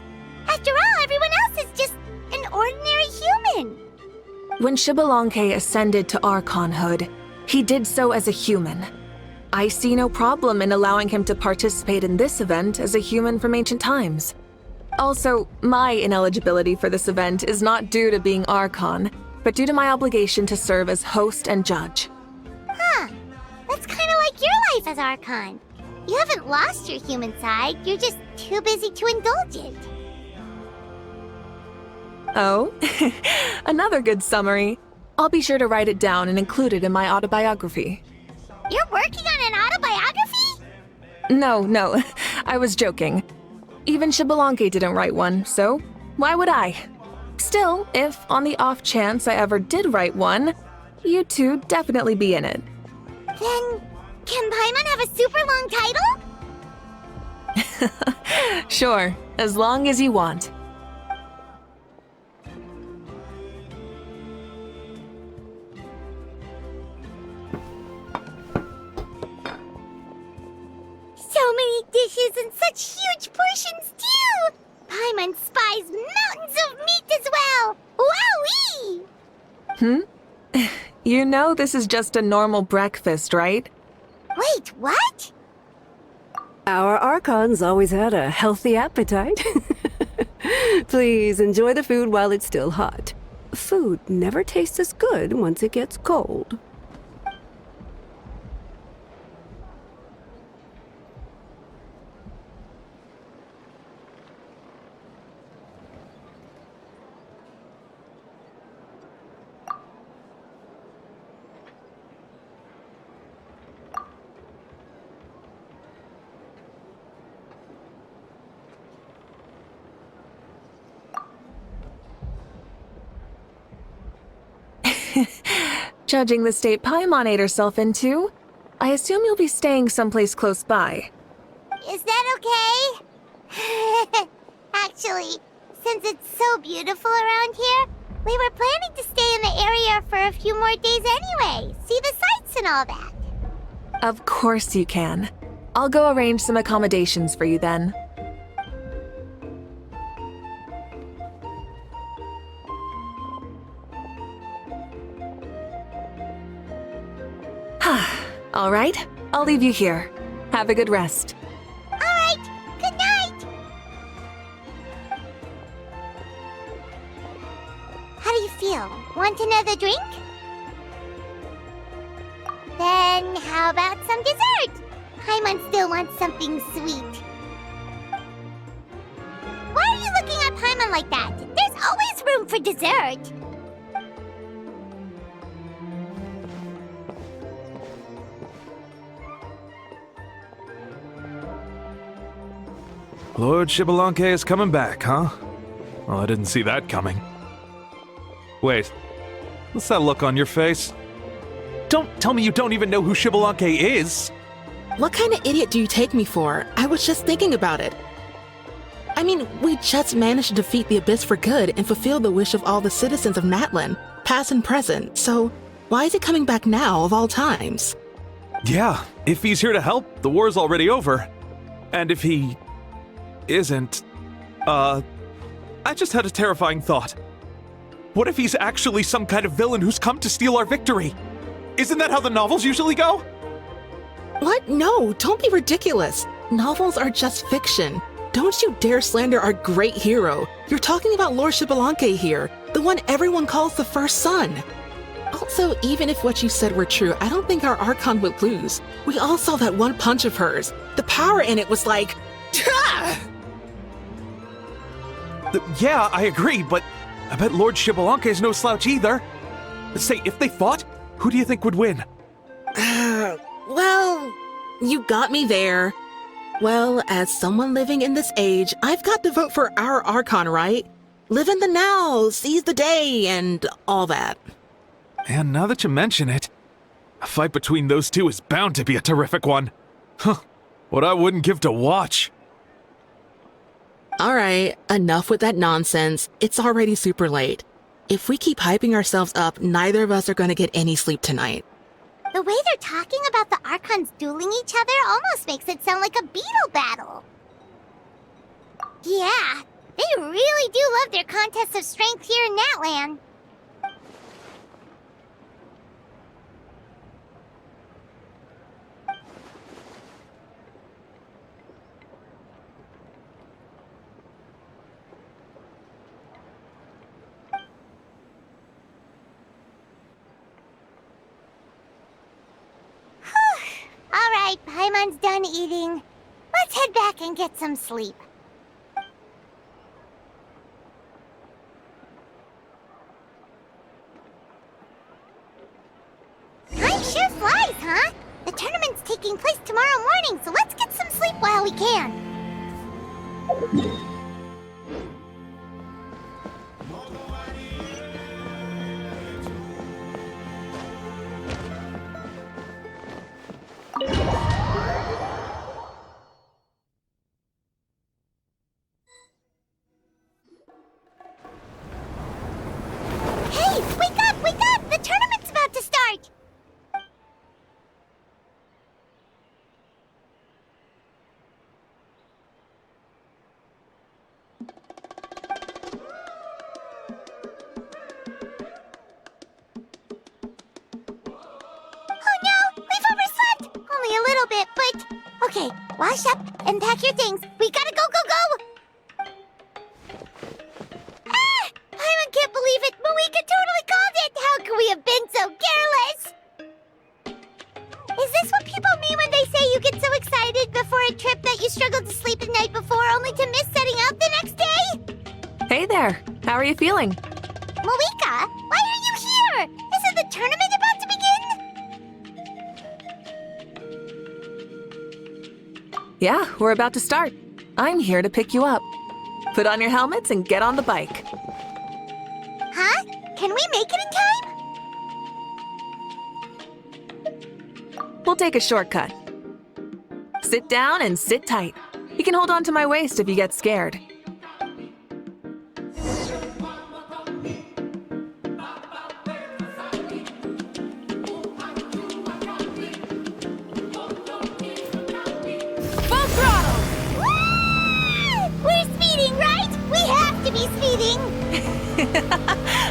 After all, everyone else is just an ordinary human. When Xbalanque ascended to Archonhood, he did so as a human. I see no problem in allowing him to participate in this event as a human from ancient times. Also, my ineligibility for this event is not due to being Archon, but due to my obligation to serve as host and judge. Huh. That's kind of like your life as Archon. You haven't lost your human side, you're just too busy to indulge it. Oh, another good summary. I'll be sure to write it down and include it in my autobiography. You're working on an autobiography? No, I was joking. Even Xbalanque didn't write one, so why would I? Still, if on the off chance I ever did write one, you two definitely be in it. Then, can Paimon have a super long title? Sure, as long as you want. So many dishes and such huge portions, too! Paimon spies mountains of meat as well! Wowee! You know this is just a normal breakfast, right? Wait, what? Our Archon's always had a healthy appetite. Please enjoy the food while it's still hot. Food never tastes as good once it gets cold. Judging the state Paimon ate herself into, I assume you'll be staying someplace close by. Is that okay? Actually, since it's so beautiful around here, we were planning to stay in the area for a few more days anyway. See the sights and all that. Of course you can. I'll go arrange some accommodations for you then. All right, I'll leave you here. Have a good rest. All right, good night. How do you feel? Want another drink? Then how about some dessert? Paimon still wants something sweet. Why are you looking at Paimon like that? There's always room for dessert. Lord Xbalanque is coming back, huh? Well, I didn't see that coming. Wait, what's that look on your face? Don't tell me you don't even know who Xbalanque is! What kind of idiot do you take me for? I was just thinking about it. I mean, we just managed to defeat the Abyss for good and fulfill the wish of all the citizens of Natlan, past and present, so why is he coming back now of all times? Yeah, if he's here to help, the war's already over. And if he isn't, I just had a terrifying thought. What if he's actually some kind of villain who's come to steal our victory? Isn't that how the novels usually go? What? No, don't be ridiculous. Novels are just fiction. Don't you dare slander our great hero. You're talking about Lord Xbalanque here, the one everyone calls the first son. Also, even if what you said were true, I don't think our Archon would lose. We all saw that one punch of hers. The power in it was like... Yeah, I agree, but I bet Lord Xbalanque is no slouch either. Say, if they fought, who do you think would win? Well, you got me there. Well, as someone living in this age, I've got to vote for our Archon, right? Live in the now, seize the day, and all that. And now that you mention it, a fight between those two is bound to be a terrific one. Huh, what I wouldn't give to watch. All right, enough with that nonsense. It's already super late. If we keep hyping ourselves up, neither of us are going to get any sleep tonight. The way they're talking about the Archons dueling each other almost makes it sound like a beetle battle. Yeah, they really do love their contests of strength here in Natlan. All right, Paimon's done eating. Let's head back and get some sleep. taking place tomorrow morning, so let's get some sleep while we can. Hey, wake up, wake up! The tournament's about to start! Oh no, we've overslept! Only a little bit, but... Okay, wash up and pack your things. We gotta go, go, go! I can't believe it! Mavuika totally called it! How could we have been so careless? Is this what people mean when they say you get so excited before a trip that you struggled to sleep the night before only to miss setting out the next day? Hey there. How are you feeling? Mavuika, why are you here? Isn't the tournament about to begin? Yeah, we're about to start. I'm here to pick you up. Put on your helmets and get on the bike. Huh? Can we make it in time? We'll take a shortcut. Sit down and sit tight. You can hold on to my waist if you get scared. Full throttle! Woo! We're speeding, right? We have to be speeding!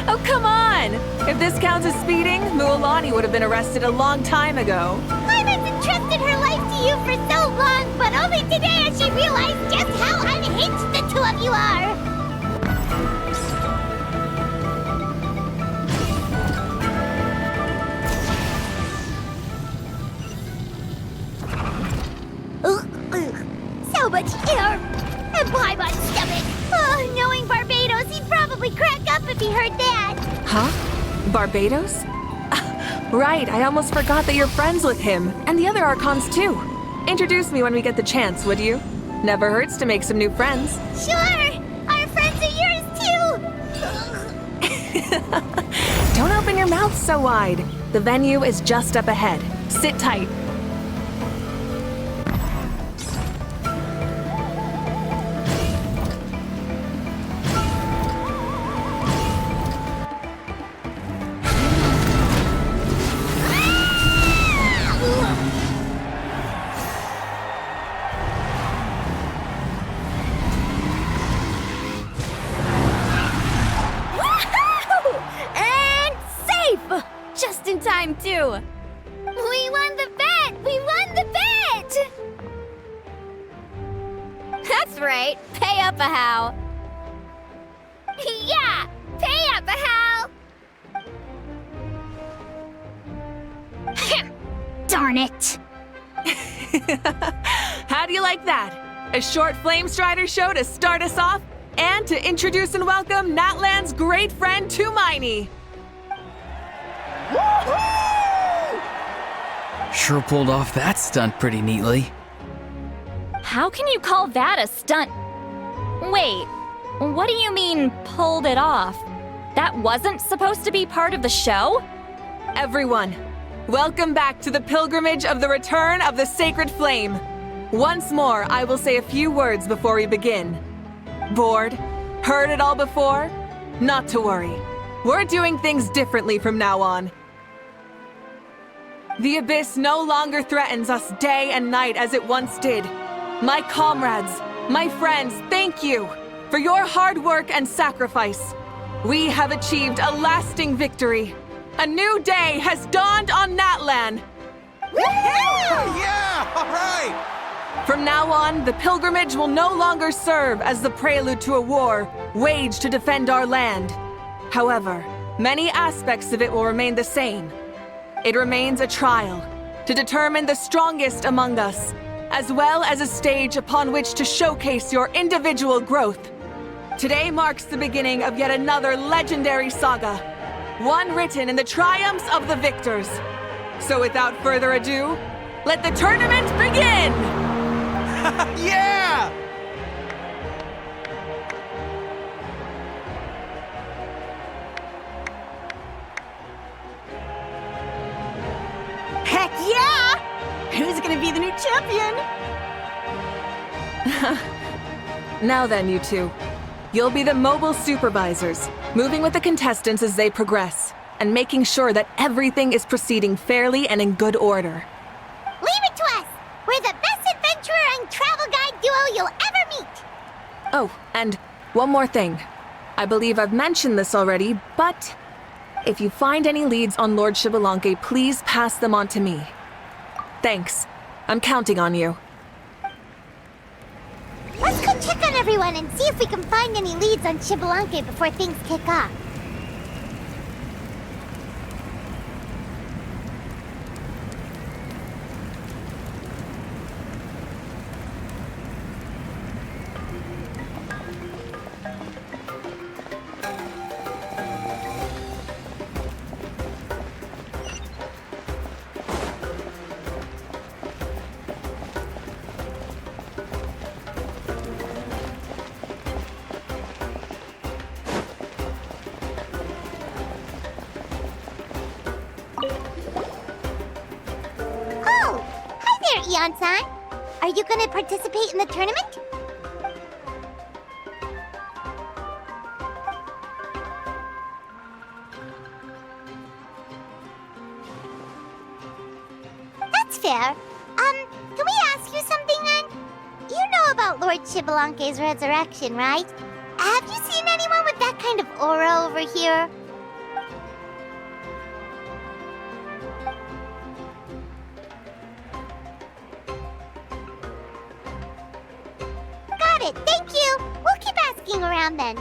Oh, come on! If this counts as speeding, Mualani would have been arrested a long time ago. I've entrusted her life to you for so long, but only today has she realized just how unhinged the two of you are! So much air! And why my stomach? Oh, knowing Barbados, he'd probably crack up if he heard that! Huh? Barbados? Right, I almost forgot that you're friends with him, and the other Archons too. Introduce me when we get the chance, would you? Never hurts to make some new friends. Sure! Our friends are yours too! Don't open your mouth so wide. The venue is just up ahead. Sit tight. Time too. We won the bet! We won the bet! That's right. Pay up a how. Yeah! Pay up a how! Darn it! How do you like that? A short Flame Strider show to start us off, and to introduce and welcome Natlan's great friend Tumaini. Sure pulled off that stunt pretty neatly. How can you call that a stunt? Wait, what do you mean, pulled it off? That wasn't supposed to be part of the show? Everyone, welcome back to the pilgrimage of the return of the sacred flame. Once more, I will say a few words before we begin. Bored? Heard it all before? Not to worry. We're doing things differently from now on. The abyss no longer threatens us day and night as it once did. My comrades, my friends, thank you for your hard work and sacrifice. We have achieved a lasting victory. A new day has dawned on Natlan. Yeah! All right! From now on, the pilgrimage will no longer serve as the prelude to a war waged to defend our land. However, many aspects of it will remain the same. It remains a trial to determine the strongest among us, as well as a stage upon which to showcase your individual growth. Today marks the beginning of yet another legendary saga, one written in the triumphs of the victors. So without further ado, let the tournament begin! Yeah! Heck yeah! Who's gonna be the new champion? Now then, you two. You'll be the mobile supervisors, moving with the contestants as they progress, and making sure that everything is proceeding fairly and in good order. Leave it to us! We're the best adventurer and travel guide duo you'll ever meet! Oh, and one more thing. I believe I've mentioned this already, but if you find any leads on Lord Xbalanque, please pass them on to me. Thanks. I'm counting on you. Let's go check on everyone and see if we can find any leads on Xbalanque before things kick off. Eon-san, are you going to participate in the tournament? That's fair. Can we ask you something then? You know about Lord Xbalanque's resurrection, right? Have you seen anyone with that kind of aura over here? Got it, thank you! We'll keep asking around then.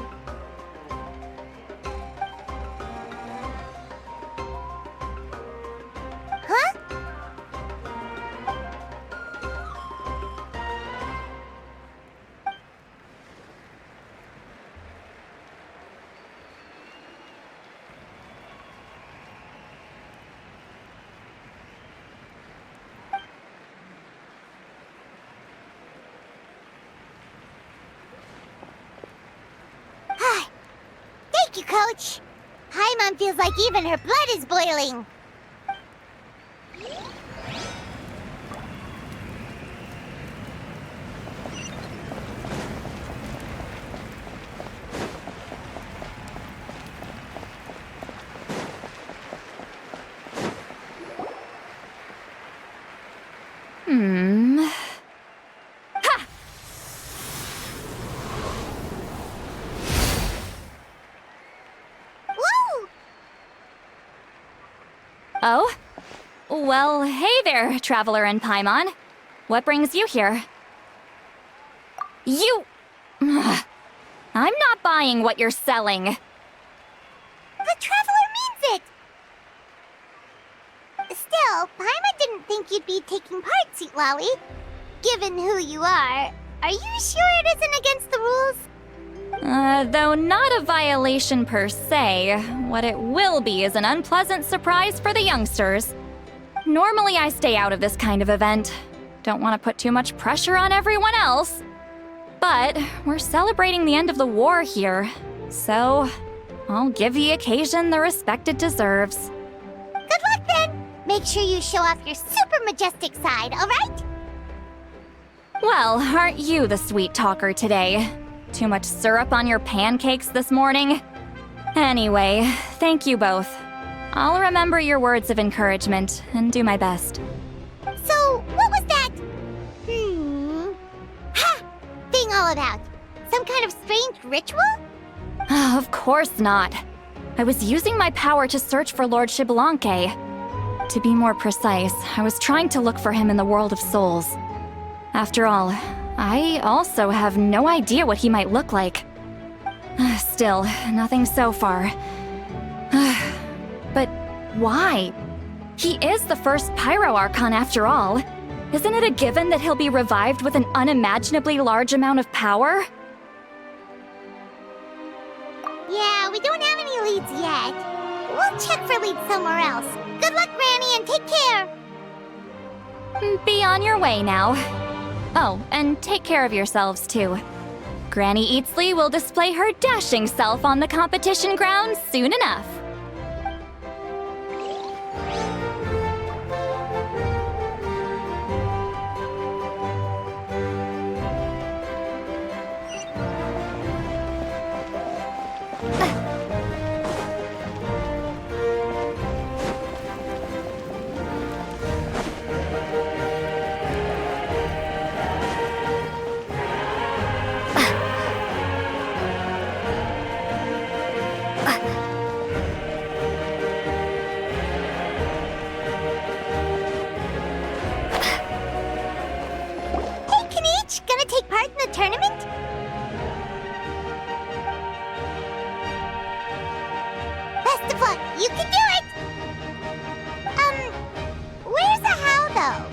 Huh? Thank you, Coach. Paimon feels like even her blood is boiling. Oh? Well, hey there, Traveler and Paimon. What brings you here? You... I'm not buying what you're selling. The Traveler means it! Still, Paimon didn't think you'd be taking part, Sweet Lolly. Given who you are you sure it isn't against the rules? Though not a violation per se, what it will be is an unpleasant surprise for the youngsters. Normally I stay out of this kind of event. Don't want to put too much pressure on everyone else. But we're celebrating the end of the war here, so I'll give the occasion the respect it deserves. Good luck then! Make sure you show off your super majestic side, alright? Well, aren't you the sweet talker today? Too much syrup on your pancakes this morning? Anyway, thank you both. I'll remember your words of encouragement and do my best. So, what was that? Ha! Thing all about? Some kind of strange ritual? Of course not. I was using my power to search for Lord Xbalanque. To be more precise, I was trying to look for him in the world of souls. After all, I also have no idea what he might look like. Still, nothing so far. But why? He is the first Pyro Archon after all. Isn't it a given that he'll be revived with an unimaginably large amount of power? Yeah, we don't have any leads yet. We'll check for leads somewhere else. Good luck, Granny, and take care! Be on your way now. Oh, and take care of yourselves too. Granny Eatsley will display her dashing self on the competition grounds soon enough. Tournament? Best of luck, you can do it! Where's the how, though?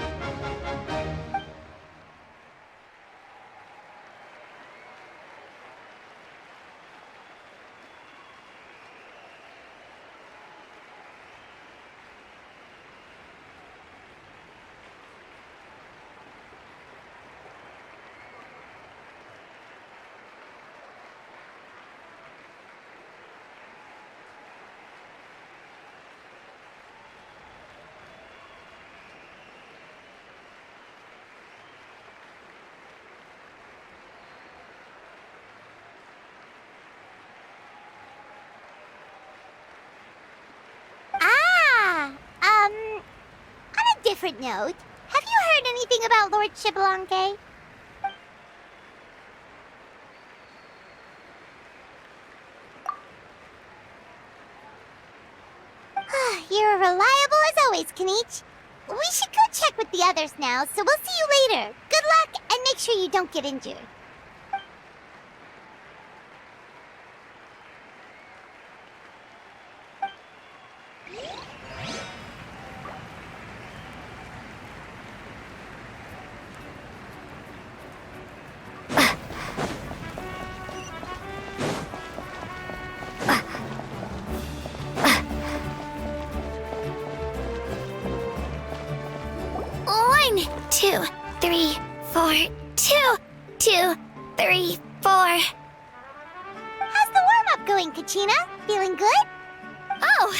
Different note. Have you heard anything about Lord Xbalanque? You're reliable as always, Kaniche. We should go check with the others now, so we'll see you later. Good luck, and make sure you don't get injured. Two, three, four. 2, 2, 3, 4. How's the warm-up going, Kachina? Feeling good? Oh,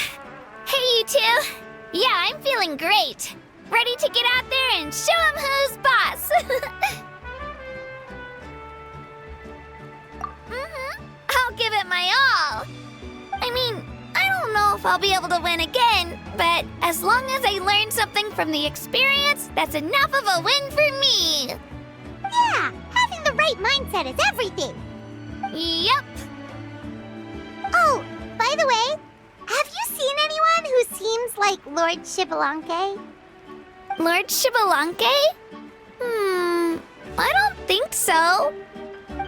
hey you two. Yeah, I'm feeling great. Ready to get out there and show 'em who's boss. I'll give it my all. I mean, I don't know if I'll be able to win again, but as long as I learn something from the experience, that's enough of a win for me. Yeah, having the right mindset is everything. Yep. Oh, by the way, have you seen anyone who seems like Lord Xbalanque? Lord Xbalanque? I don't think so.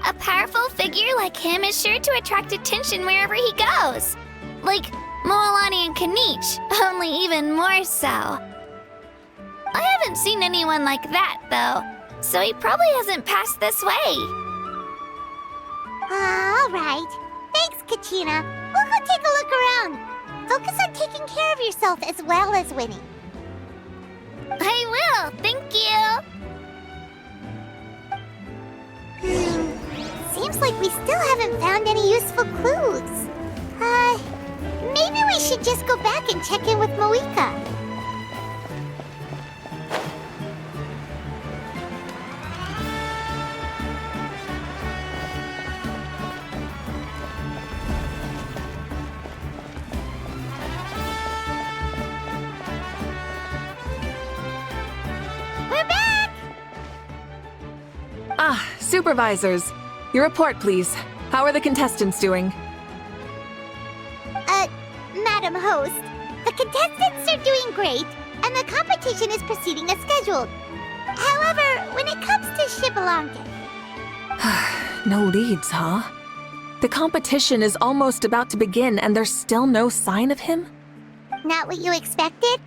A powerful figure like him is sure to attract attention wherever he goes. Like Moalani and Kaniche, only even more so. I haven't seen anyone like that, though, so he probably hasn't passed this way. All right. Thanks, Kachina. We'll go take a look around. Focus on taking care of yourself as well as winning. I will, thank you. Seems like we still haven't found any useful clues. Maybe we should just go back and check in with Mavuika. We're back! Ah, supervisors. Your report, please. How are the contestants doing? Madam Host, the contestants are doing great, and the competition is proceeding as scheduled. However, when it comes to Xbalanque... No leads, huh? The competition is almost about to begin, and there's still no sign of him? Not what you expected?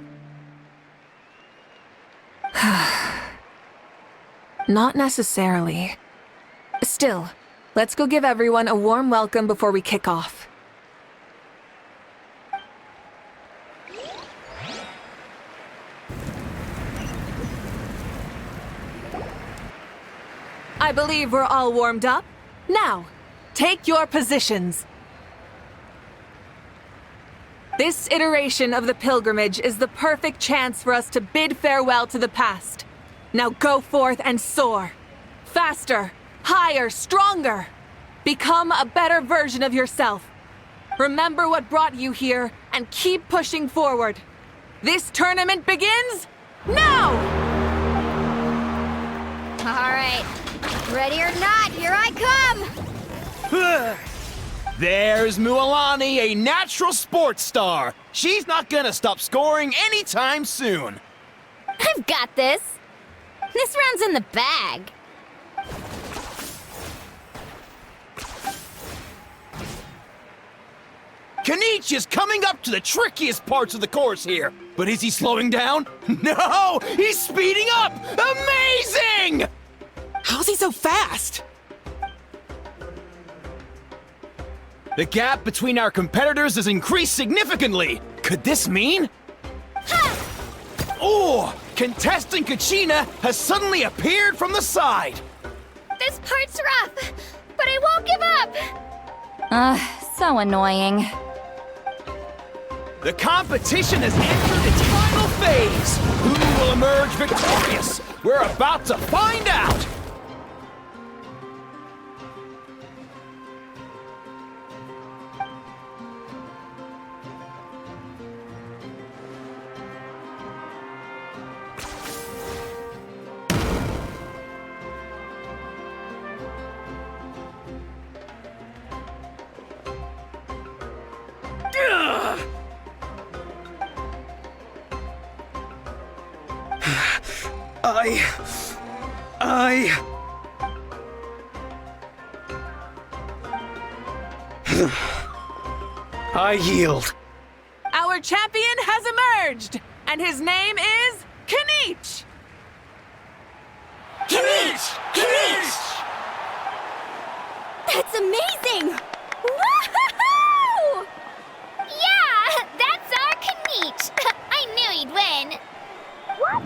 Not necessarily. Still, let's go give everyone a warm welcome before we kick off. I believe we're all warmed up. Now, take your positions. This iteration of the pilgrimage is the perfect chance for us to bid farewell to the past. Now go forth and soar. Faster, higher, stronger. Become a better version of yourself. Remember what brought you here and keep pushing forward. This tournament begins now! All right. Ready or not, here I come! There's Mualani, a natural sports star. She's not gonna stop scoring anytime soon. I've got this. This round's in the bag. Kanichi is coming up to the trickiest parts of the course here. But is he slowing down? No! He's speeding up! Amazing! How's he so fast? The gap between our competitors has increased significantly. Could this mean? Oh! Contestant Kachina has suddenly appeared from the side. This part's rough, but I won't give up. So annoying. The competition has entered its final phase. Who will emerge victorious? We're about to find out. I yield. Our champion has emerged, and his name is Kanichi! Kanichi! Kanichi! That's amazing! Woohoo! Yeah, that's our Kanichi. I knew he'd win. What?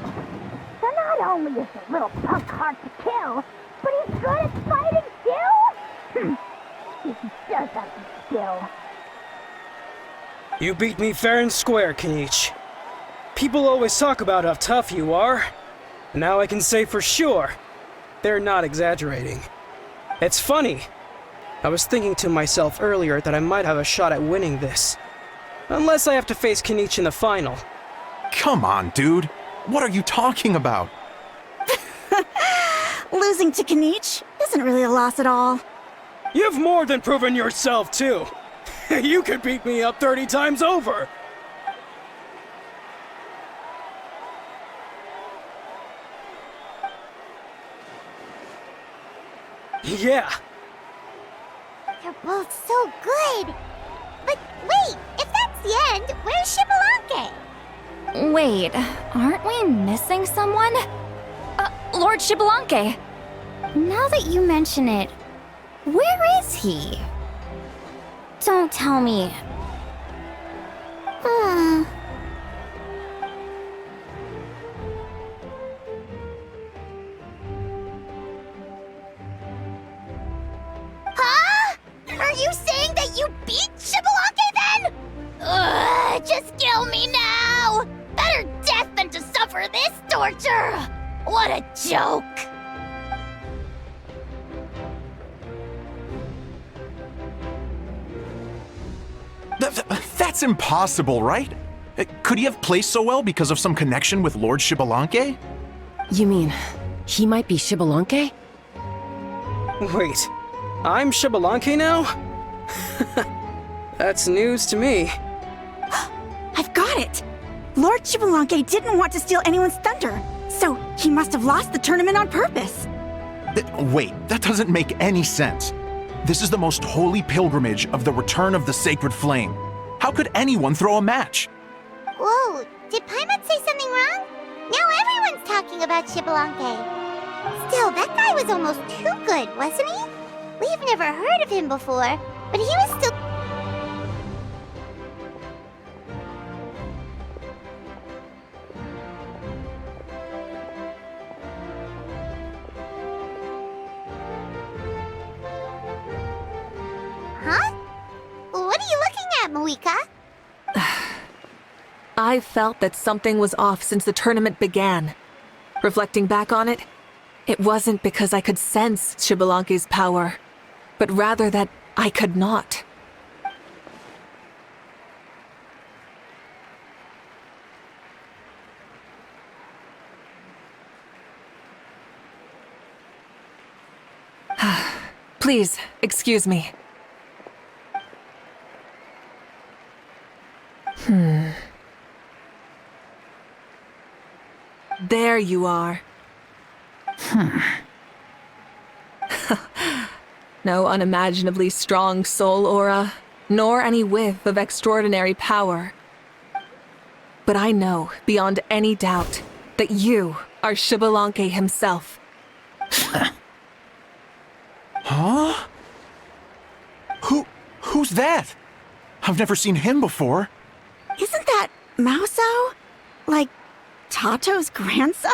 So not only is the little punk hard to kill, but he's good at fighting too? He does have some skill. You beat me fair and square, Kanichi. People always talk about how tough you are. Now I can say for sure, they're not exaggerating. It's funny. I was thinking to myself earlier that I might have a shot at winning this. Unless I have to face Kanichi in the final. Come on, dude. What are you talking about? Losing to Kanichi isn't really a loss at all. You've more than proven yourself, too. You could beat me up 30 times over. Yeah. They're both so good. But wait, if that's the end, where's Shibalanke? Wait, aren't we missing someone? Lord Shibalanke. Now that you mention it, where is he? Don't tell me. Huh? Are you saying that you beat Shibalanke then? Ugh, just kill me now! Better death than to suffer this torture! What a joke! That's impossible, right? Could he have placed so well because of some connection with Lord Shibalanke? You mean, he might be Shibalanke? Wait, I'm Shibalanke now? That's news to me. I've got it! Lord Shibalanke didn't want to steal anyone's thunder, so he must have lost the tournament on purpose. Wait, that doesn't make any sense. This is the most holy pilgrimage of the return of the sacred flame. How could anyone throw a match? Whoa, did Paimon say something wrong? Now everyone's talking about Shibalanke. Still, that guy was almost too good, wasn't he? We've never heard of him before, but he was still... Mavuika? I felt that something was off since the tournament began. Reflecting back on it, it wasn't because I could sense Xbalanque's power, but rather that I could not. Please, excuse me. There you are. No unimaginably strong soul aura, nor any whiff of extraordinary power. But I know, beyond any doubt, that you are Xbalanque himself. Huh? Who's that? I've never seen him before. Isn't that Mauso? Like, Tato's grandson?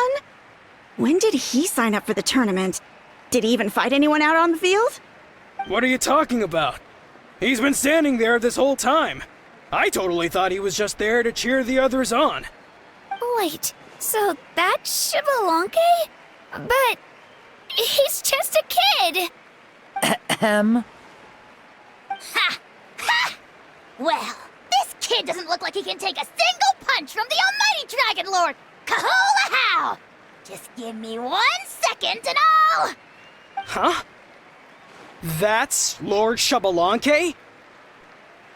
When did he sign up for the tournament? Did he even fight anyone out on the field? What are you talking about? He's been standing there this whole time. I totally thought he was just there to cheer the others on. Wait, so that's Xbalanque? But he's just a kid. Ha! Ha! Well, this kid doesn't look like he can take a single punch from the almighty Dragon Lord! Kahola how! Just give me 1 second and I'll... Huh? That's Lord Xbalanque?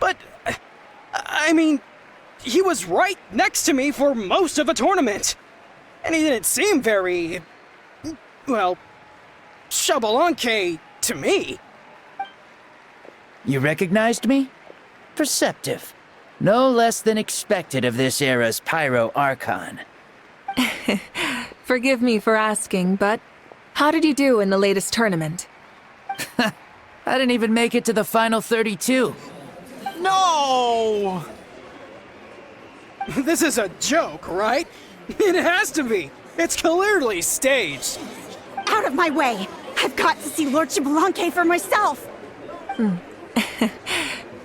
But, I mean, he was right next to me for most of the tournament. And he didn't seem very... well, Xbalanque to me. You recognized me? Perceptive. No less than expected of this era's Pyro Archon. Forgive me for asking, but how did you do in the latest tournament? I didn't even make it to the final 32. No! This is a joke, right? It has to be. It's clearly staged. Out of my way! I've got to see Lord Xbalanque for myself!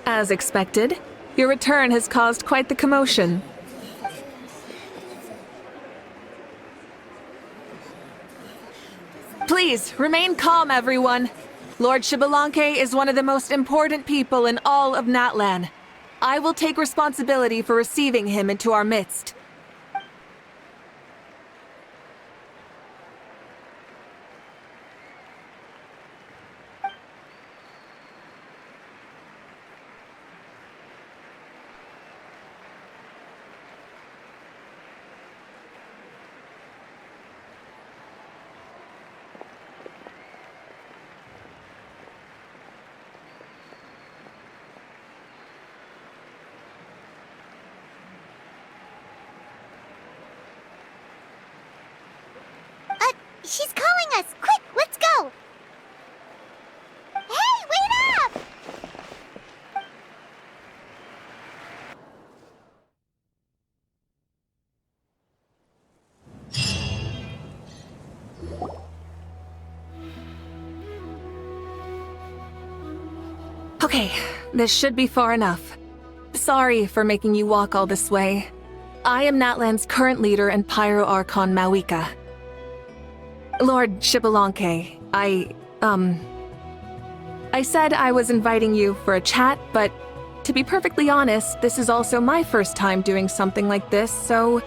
As expected, your return has caused quite the commotion. Please, remain calm, everyone. Lord Xbalanque is one of the most important people in all of Natlan. I will take responsibility for receiving him into our midst. She's calling us! Quick, let's go! Hey, wait up! Okay, this should be far enough. Sorry for making you walk all this way. I am Natlan's current leader and Pyro Archon Mavuika. Lord Xbalanque, I said I was inviting you for a chat, but to be perfectly honest, this is also my first time doing something like this, so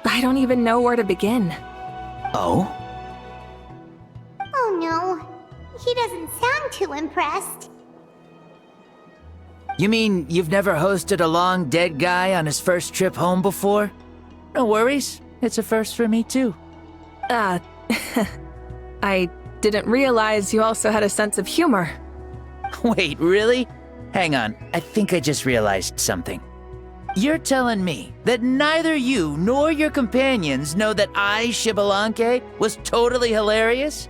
I don't even know where to begin. Oh? Oh no, he doesn't sound too impressed. You mean you've never hosted a long dead guy on his first trip home before? No worries, it's a first for me too. I didn't realize you also had a sense of humor. Wait, really? Hang on, I think I just realized something. You're telling me that neither you nor your companions know that I, Xbalanque, was totally hilarious?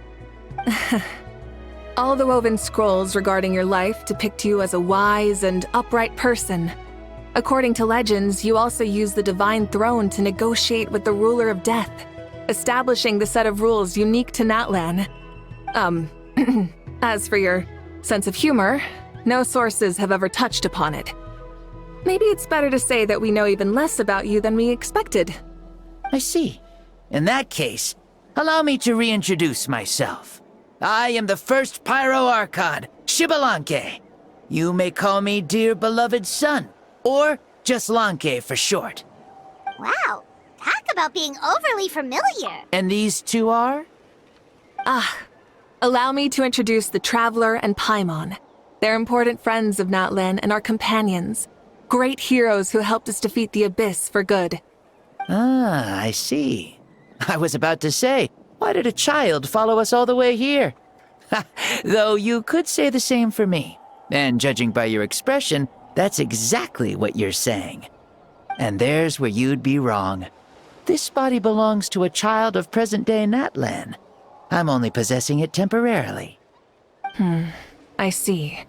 All the woven scrolls regarding your life depict you as a wise and upright person. According to legends, you also use the Divine Throne to negotiate with the Ruler of Death, establishing the set of rules unique to Natlan. As for your sense of humor, no sources have ever touched upon it. maybe it's better to say that we know even less about you than we expected. I see. In that case, allow me to reintroduce myself. I am the first Pyro Archon, Xbalanque. You may call me dear beloved son, or just Lanque for short. Wow, talk about being overly familiar. And these two are? Allow me to introduce the Traveler and Paimon. They're important friends of Natlan and our companions. Great heroes who helped us defeat the Abyss for good. Ah, I see. I was about to say, why did a child follow us all the way here? Though you could say the same for me. And judging by your expression, that's exactly what you're saying. And there's where you'd be wrong. This body belongs to a child of present-day Natlan. I'm only possessing it temporarily. I see.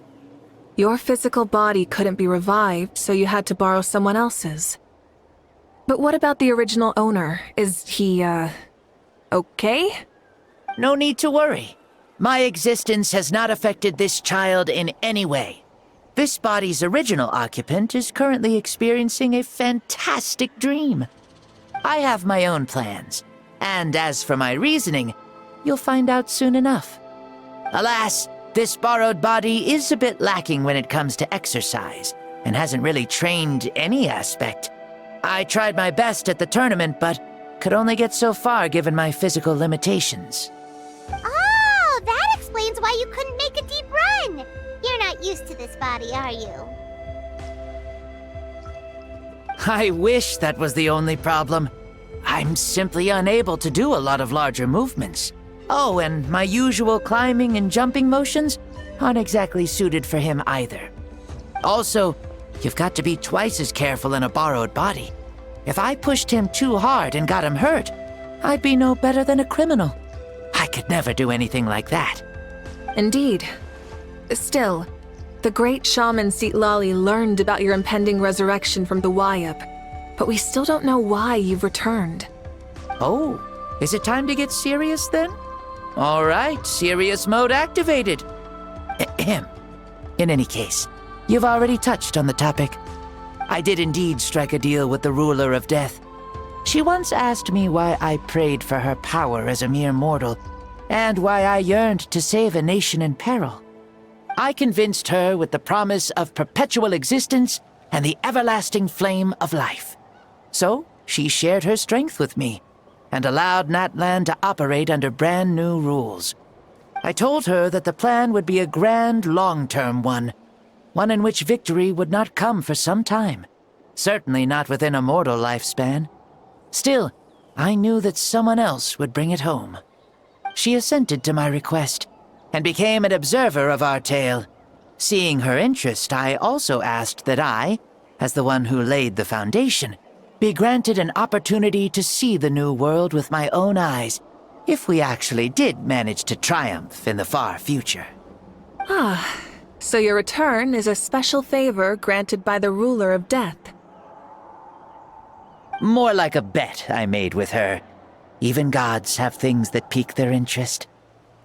Your physical body couldn't be revived, so you had to borrow someone else's. But what about the original owner? Is he, okay? No need to worry. My existence has not affected this child in any way. This body's original occupant is currently experiencing a fantastic dream. I have my own plans, and as for my reasoning, you'll find out soon enough. Alas, this borrowed body is a bit lacking when it comes to exercise, and hasn't really trained any aspect. I tried my best at the tournament, but could only get so far given my physical limitations. Oh, that explains why you couldn't make a deep run. You're not used to this body, are you? I wish that was the only problem. I'm simply unable to do a lot of larger movements. Oh, and my usual climbing and jumping motions aren't exactly suited for him either. Also, you've got to be twice as careful in a borrowed body. If I pushed him too hard and got him hurt, I'd be no better than a criminal. I could never do anything like that. Indeed. Still, the great shaman Citlali learned about your impending resurrection from the Wayup, but we still don't know why you've returned. Oh, is it time to get serious then? All right, serious mode activated. Ahem. In any case, you've already touched on the topic. I did indeed strike a deal with the ruler of death. She once asked me why I prayed for her power as a mere mortal, and why I yearned to save a nation in peril. I convinced her with the promise of perpetual existence and the everlasting flame of life. So, she shared her strength with me, and allowed Natlan to operate under brand new rules. I told her that the plan would be a grand, long-term one in which victory would not come for some time, certainly not within a mortal lifespan. Still, I knew that someone else would bring it home. She assented to my request, and became an observer of our tale. Seeing her interest, I also asked that I, as the one who laid the foundation, be granted an opportunity to see the new world with my own eyes, if we actually did manage to triumph in the far future. So your return is a special favor granted by the ruler of death. More like a bet I made with her. Even gods have things that pique their interest.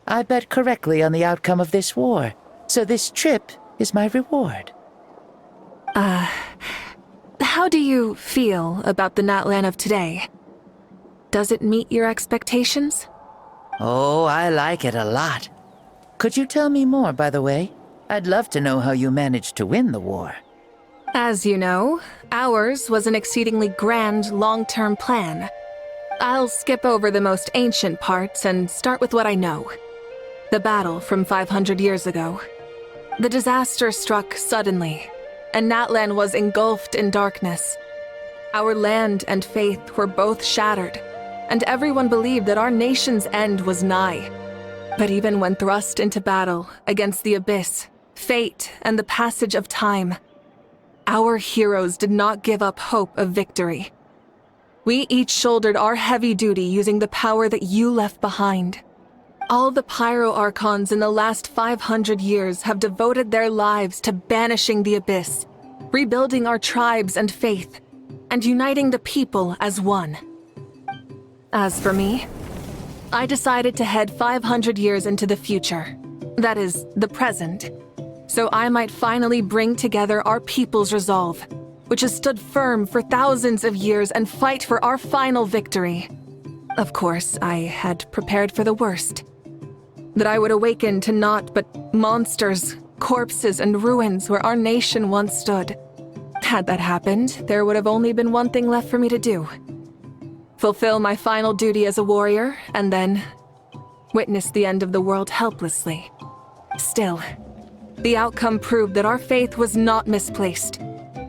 I bet correctly on the outcome of this war, so this trip is my reward. How do you feel about the Natlan of today? Does it meet your expectations? Oh, I like it a lot. Could you tell me more, by the way? I'd love to know how you managed to win the war. As you know, ours was an exceedingly grand, long-term plan. I'll skip over the most ancient parts and start with what I know. The battle from 500 years ago. The disaster struck suddenly, and Natlan was engulfed in darkness. Our land and faith were both shattered, and everyone believed that our nation's end was nigh. But even when thrust into battle against the Abyss, fate, and the passage of time, our heroes did not give up hope of victory. We each shouldered our heavy duty using the power that you left behind. All the Pyro Archons in the last 500 years have devoted their lives to banishing the Abyss, rebuilding our tribes and faith, and uniting the people as one. As for me, I decided to head 500 years into the future, that is, the present, so I might finally bring together our people's resolve, which has stood firm for thousands of years and fight for our final victory. Of course, I had prepared for the worst. That I would awaken to naught but monsters, corpses, and ruins where our nation once stood. Had that happened, there would have only been one thing left for me to do. Fulfill my final duty as a warrior, and then witness the end of the world helplessly. Still, the outcome proved that our faith was not misplaced.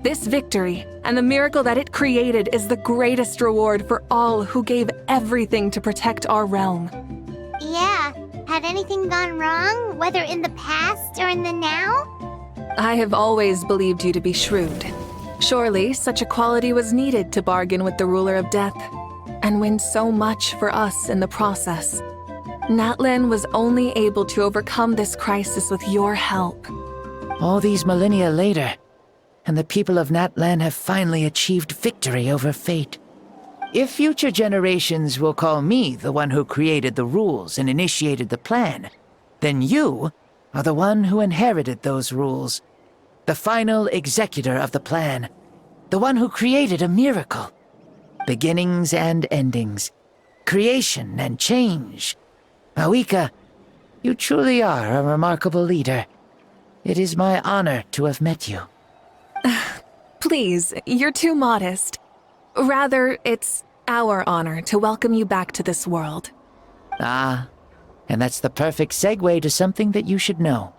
This victory, and the miracle that it created, is the greatest reward for all who gave everything to protect our realm. Yeah, had anything gone wrong, whether in the past or in the now? I have always believed you to be shrewd. Surely, such a quality was needed to bargain with the ruler of death, and win so much for us in the process. Natlan was only able to overcome this crisis with your help. All these millennia later, and the people of Natlan have finally achieved victory over fate. If future generations will call me the one who created the rules and initiated the plan, then you are the one who inherited those rules. The final executor of the plan. The one who created a miracle. Beginnings and endings. Creation and change. Mavuika, you truly are a remarkable leader. It is my honor to have met you. Please, you're too modest. Rather, it's our honor to welcome you back to this world. Ah, and that's the perfect segue to something that you should know.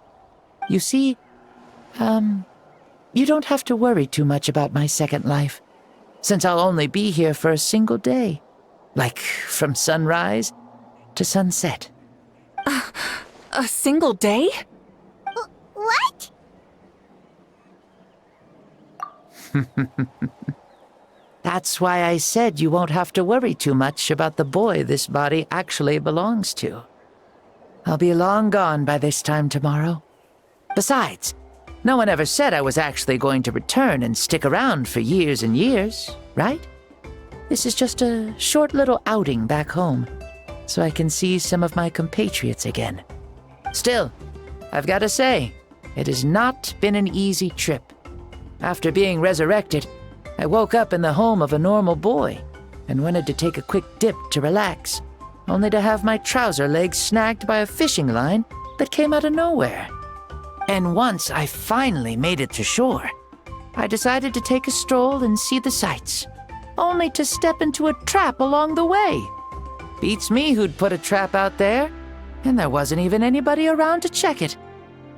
You see, you don't have to worry too much about my second life, since I'll only be here for a single day. Like, from sunrise to sunset. A single day? What? That's why I said you won't have to worry too much about the boy this body actually belongs to. I'll be long gone by this time tomorrow. Besides, no one ever said I was actually going to return and stick around for years and years, right? This is just a short little outing back home, so I can see some of my compatriots again. Still, I've got to say, it has not been an easy trip. After being resurrected, I woke up in the home of a normal boy and wanted to take a quick dip to relax, only to have my trouser legs snagged by a fishing line that came out of nowhere. And once I finally made it to shore, I decided to take a stroll and see the sights, only to step into a trap along the way. Beats me who'd put a trap out there, and there wasn't even anybody around to check it.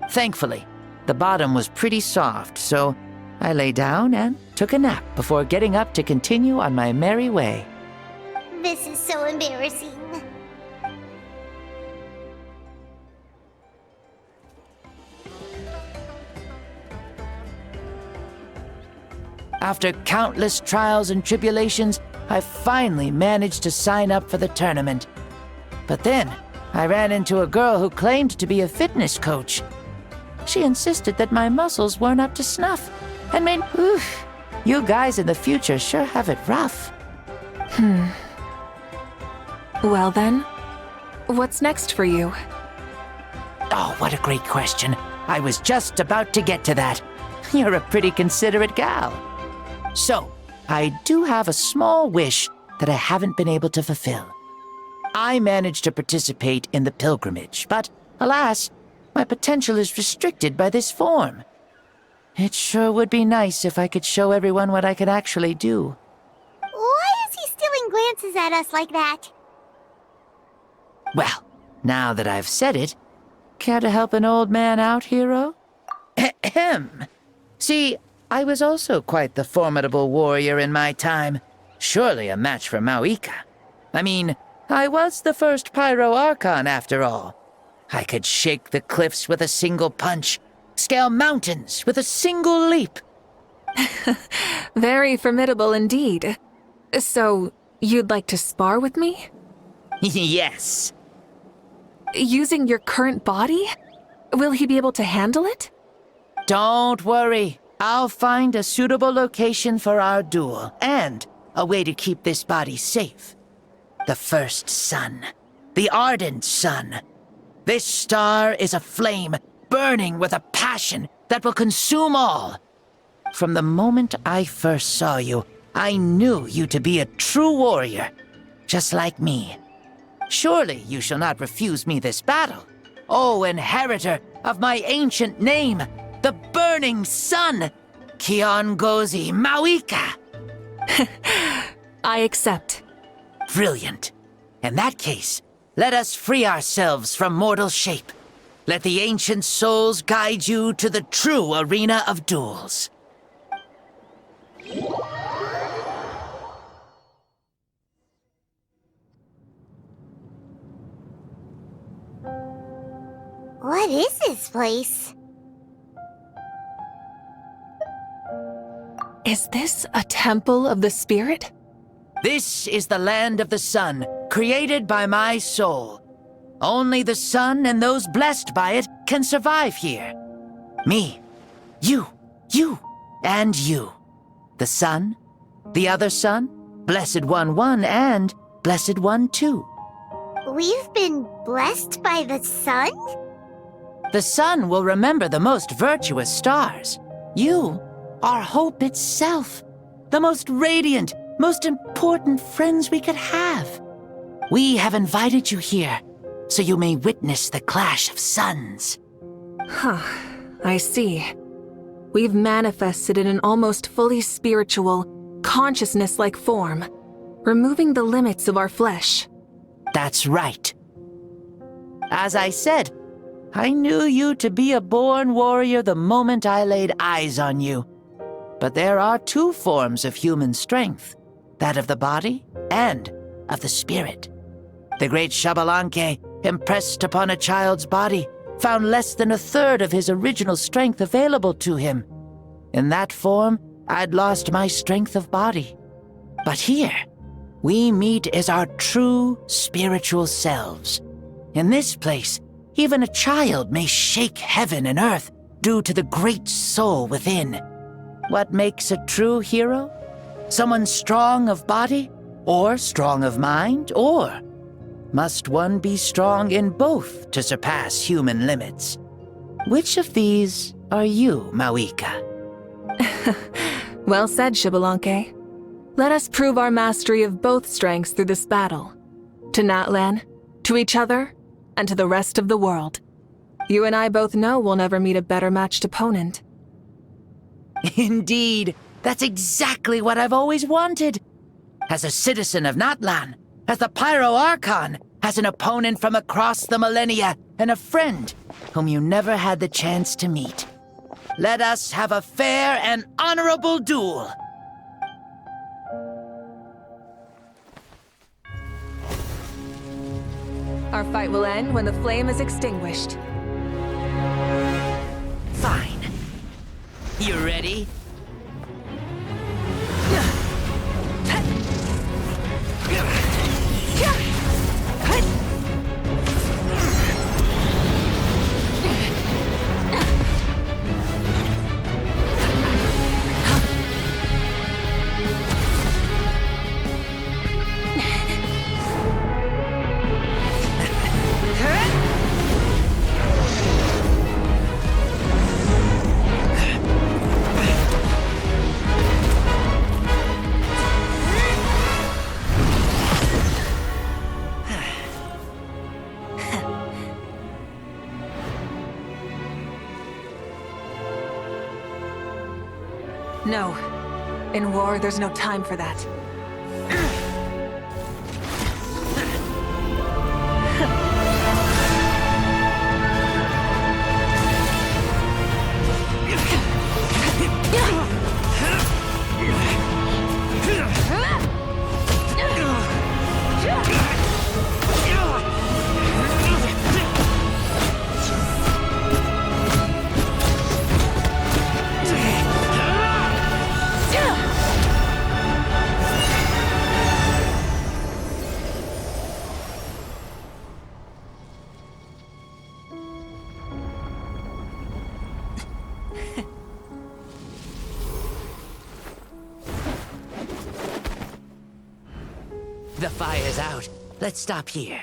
Thankfully, the bottom was pretty soft, so I lay down and took a nap before getting up to continue on my merry way. This is so embarrassing. After countless trials and tribulations, I finally managed to sign up for the tournament. But then, I ran into a girl who claimed to be a fitness coach. She insisted that my muscles weren't up to snuff, and made, you guys in the future sure have it rough. Well then, what's next for you? Oh, what a great question. I was just about to get to that. You're a pretty considerate gal. So, I do have a small wish that I haven't been able to fulfill. I managed to participate in the pilgrimage, but alas, my potential is restricted by this form. It sure would be nice if I could show everyone what I can actually do. Why is he stealing glances at us like that? Well, now that I've said it, care to help an old man out, hero? Ahem. See, I was also quite the formidable warrior in my time. Surely a match for Mavuika. I mean, I was the first Pyro Archon after all. I could shake the cliffs with a single punch, scale mountains with a single leap. Very formidable indeed. So, you'd like to spar with me? Yes. Using your current body? Will he be able to handle it? Don't worry. I'll find a suitable location for our duel, and a way to keep this body safe. The first sun. The ardent sun. This star is a flame, burning with a passion that will consume all. From the moment I first saw you, I knew you to be a true warrior, just like me. Surely you shall not refuse me this battle, O inheritor of my ancient name, the Burning Sun, Kiongozi Mavuika. I accept. Brilliant. In that case, let us free ourselves from mortal shape. Let the ancient souls guide you to the true arena of duels. What is this place? Is this a temple of the spirit? This is the land of the sun, created by my soul. Only the sun and those blessed by it can survive here. Me, you, and you. The sun, the other sun, Blessed One 1, and Blessed One 2. We've been blessed by the sun? The sun will remember the most virtuous stars. You are hope itself, the most radiant, most important friends we could have. We have invited you here, so you may witness the clash of suns. Huh, I see. We've manifested in an almost fully spiritual, consciousness-like form, removing the limits of our flesh. That's right. As I said, I knew you to be a born warrior the moment I laid eyes on you. But there are two forms of human strength, that of the body and of the spirit. The great Xbalanque, impressed upon a child's body, found less than a third of his original strength available to him. In that form, I'd lost my strength of body. But here, we meet as our true spiritual selves. In this place, even a child may shake heaven and earth due to the great soul within. What makes a true hero? Someone strong of body, or strong of mind, or must one be strong in both to surpass human limits? Which of these are you, Mavuika? Well said, Xbalanque. Let us prove our mastery of both strengths through this battle. To Natlan, to each other, and to the rest of the world. You and I both know we'll never meet a better matched opponent. Indeed, that's exactly what I've always wanted. As a citizen of Natlan, as the Pyro Archon, as an opponent from across the millennia, and a friend whom you never had the chance to meet. Let us have a fair and honorable duel. Our fight will end when the flame is extinguished. Fine. You ready? No. In war, there's no time for that. The fire's out. Let's stop here.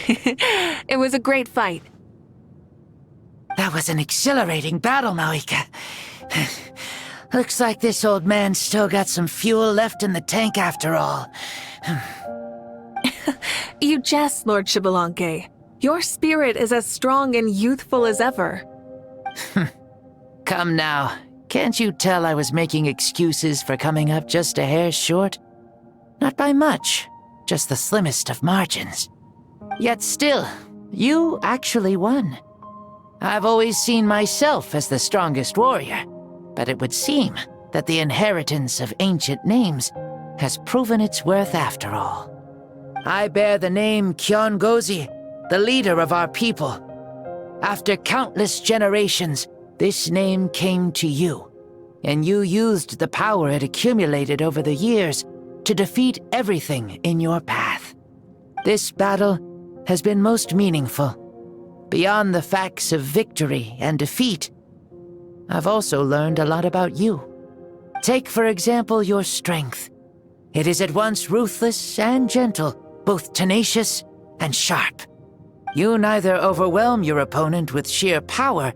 It was a great fight. That was an exhilarating battle, Mavuika. Looks like this old man's still got some fuel left in the tank after all. You jest, Lord Xbalanque. Your spirit is as strong and youthful as ever. Come now. Can't you tell I was making excuses for coming up just a hair short? Not by much, just the slimmest of margins. Yet still, you actually won. I've always seen myself as the strongest warrior, but it would seem that the inheritance of ancient names has proven its worth after all. I bear the name Kiongozi, the leader of our people. After countless generations, this name came to you, and you used the power it accumulated over the years to defeat everything in your path. This battle has been most meaningful. Beyond the facts of victory and defeat, I've also learned a lot about you. Take, for example, your strength. It is at once ruthless and gentle, both tenacious and sharp. You neither overwhelm your opponent with sheer power,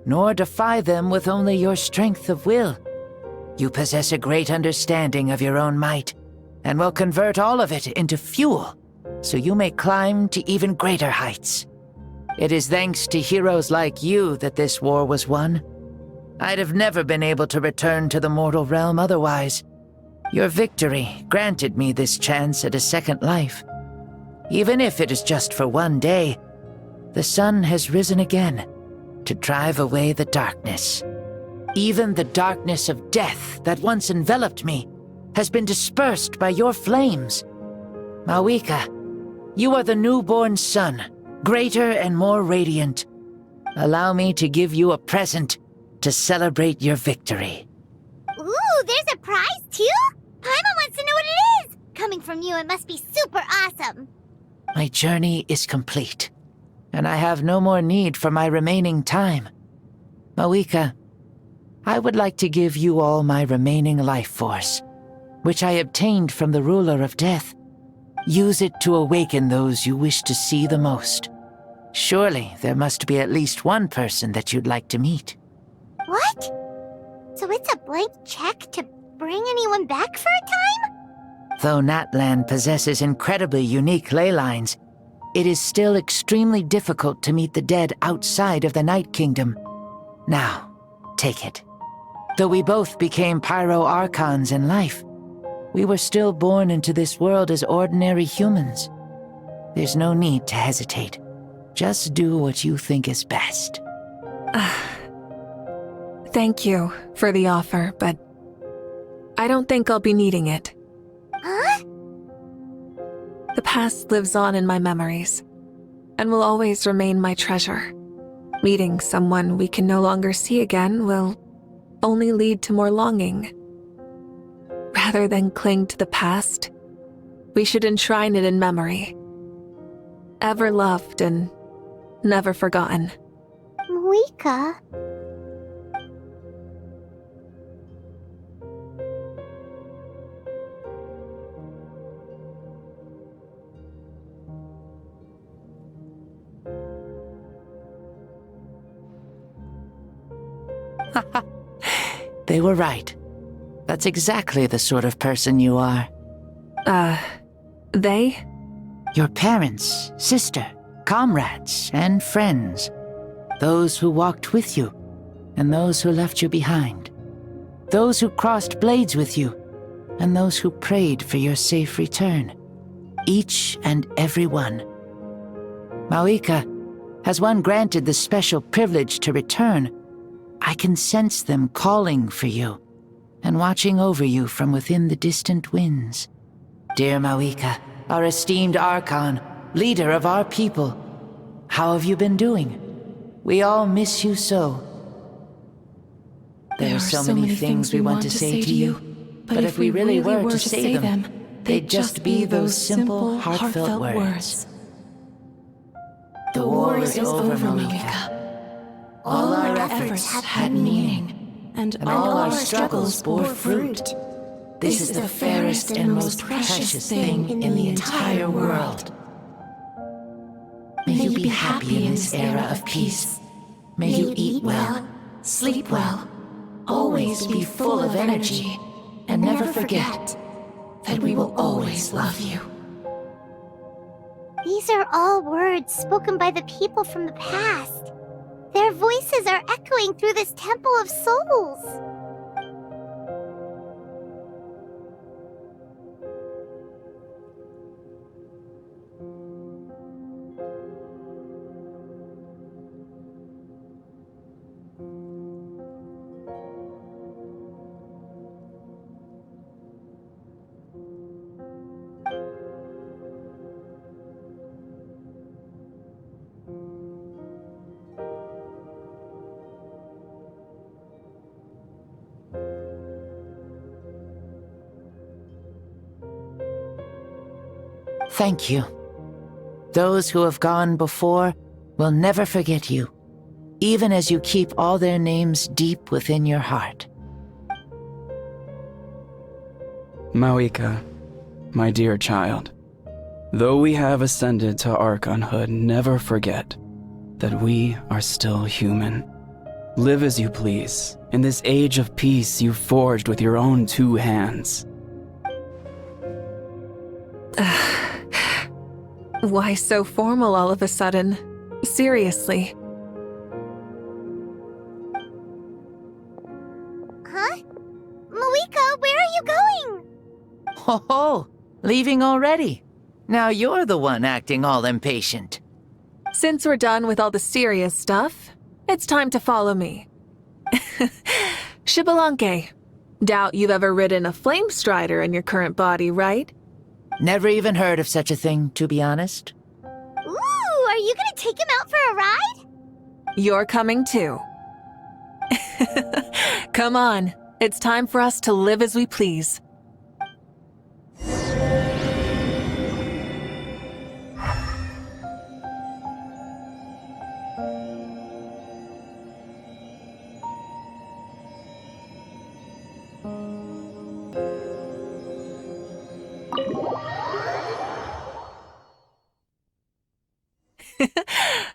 nor defy them with only your strength of will. You possess a great understanding of your own might, and will convert all of it into fuel, so you may climb to even greater heights. It is thanks to heroes like you that this war was won. I'd have never been able to return to the mortal realm otherwise. Your victory granted me this chance at a second life. Even if it is just for one day, the sun has risen again to drive away the darkness. Even the darkness of death that once enveloped me has been dispersed by your flames. Mavuika, you are the newborn sun, greater and more radiant. Allow me to give you a present to celebrate your victory. Ooh, there's a prize too? Paimon wants to know what it is! Coming from you, it must be super awesome. My journey is complete, and I have no more need for my remaining time. Mavuika, I would like to give you all my remaining life force, which I obtained from the ruler of death. Use it to awaken those you wish to see the most. Surely there must be at least one person that you'd like to meet. What? So it's a blank check to bring anyone back for a time? Though Natlan possesses incredibly unique ley lines, it is still extremely difficult to meet the dead outside of the Night Kingdom. Now, take it. Though we both became Pyro Archons in life, we were still born into this world as ordinary humans. There's no need to hesitate. Just do what you think is best. Thank you for the offer, but I don't think I'll be needing it. Huh? The past lives on in my memories, and will always remain my treasure. Meeting someone we can no longer see again will only lead to more longing. Rather than cling to the past, we should enshrine it in memory. Ever loved and never forgotten. Mavuika. They were right. That's exactly the sort of person you are. They? Your parents, sister, comrades, and friends. Those who walked with you, and those who left you behind. Those who crossed blades with you, and those who prayed for your safe return. Each and every one. Mavuika, has one granted the special privilege to return, I can sense them calling for you, and watching over you from within the distant winds. Dear Mavuika, our esteemed Archon, leader of our people, how have you been doing? We all miss you so. There are so many things we want to say to you, but if we really were to say them, they'd just be those simple, heartfelt words. The war is over, Mavuika. All our efforts had meaning, and all our struggles bore fruit. This is the fairest and most precious thing in the entire world. May you be happy in this era of peace. May you eat well, sleep well, always be full of energy, and never forget that we will always love you. These are all words spoken by the people from the past. Their voices are echoing through this temple of souls. Thank you. Those who have gone before will never forget you, even as you keep all their names deep within your heart. Mavuika, my dear child, though we have ascended to Archonhood, never forget that we are still human. Live as you please, in this age of peace you forged with your own 2 hands. Why so formal all of a sudden? Seriously. Huh? Mavuika, where are you going? Ho-ho! Leaving already? Now you're the one acting all impatient. Since we're done with all the serious stuff, it's time to follow me. Xbalanque. Doubt you've ever ridden a flame strider in your current body, right? Never even heard of such a thing, to be honest. Ooh, are you gonna take him out for a ride? You're coming too. Come on, it's time for us to live as we please.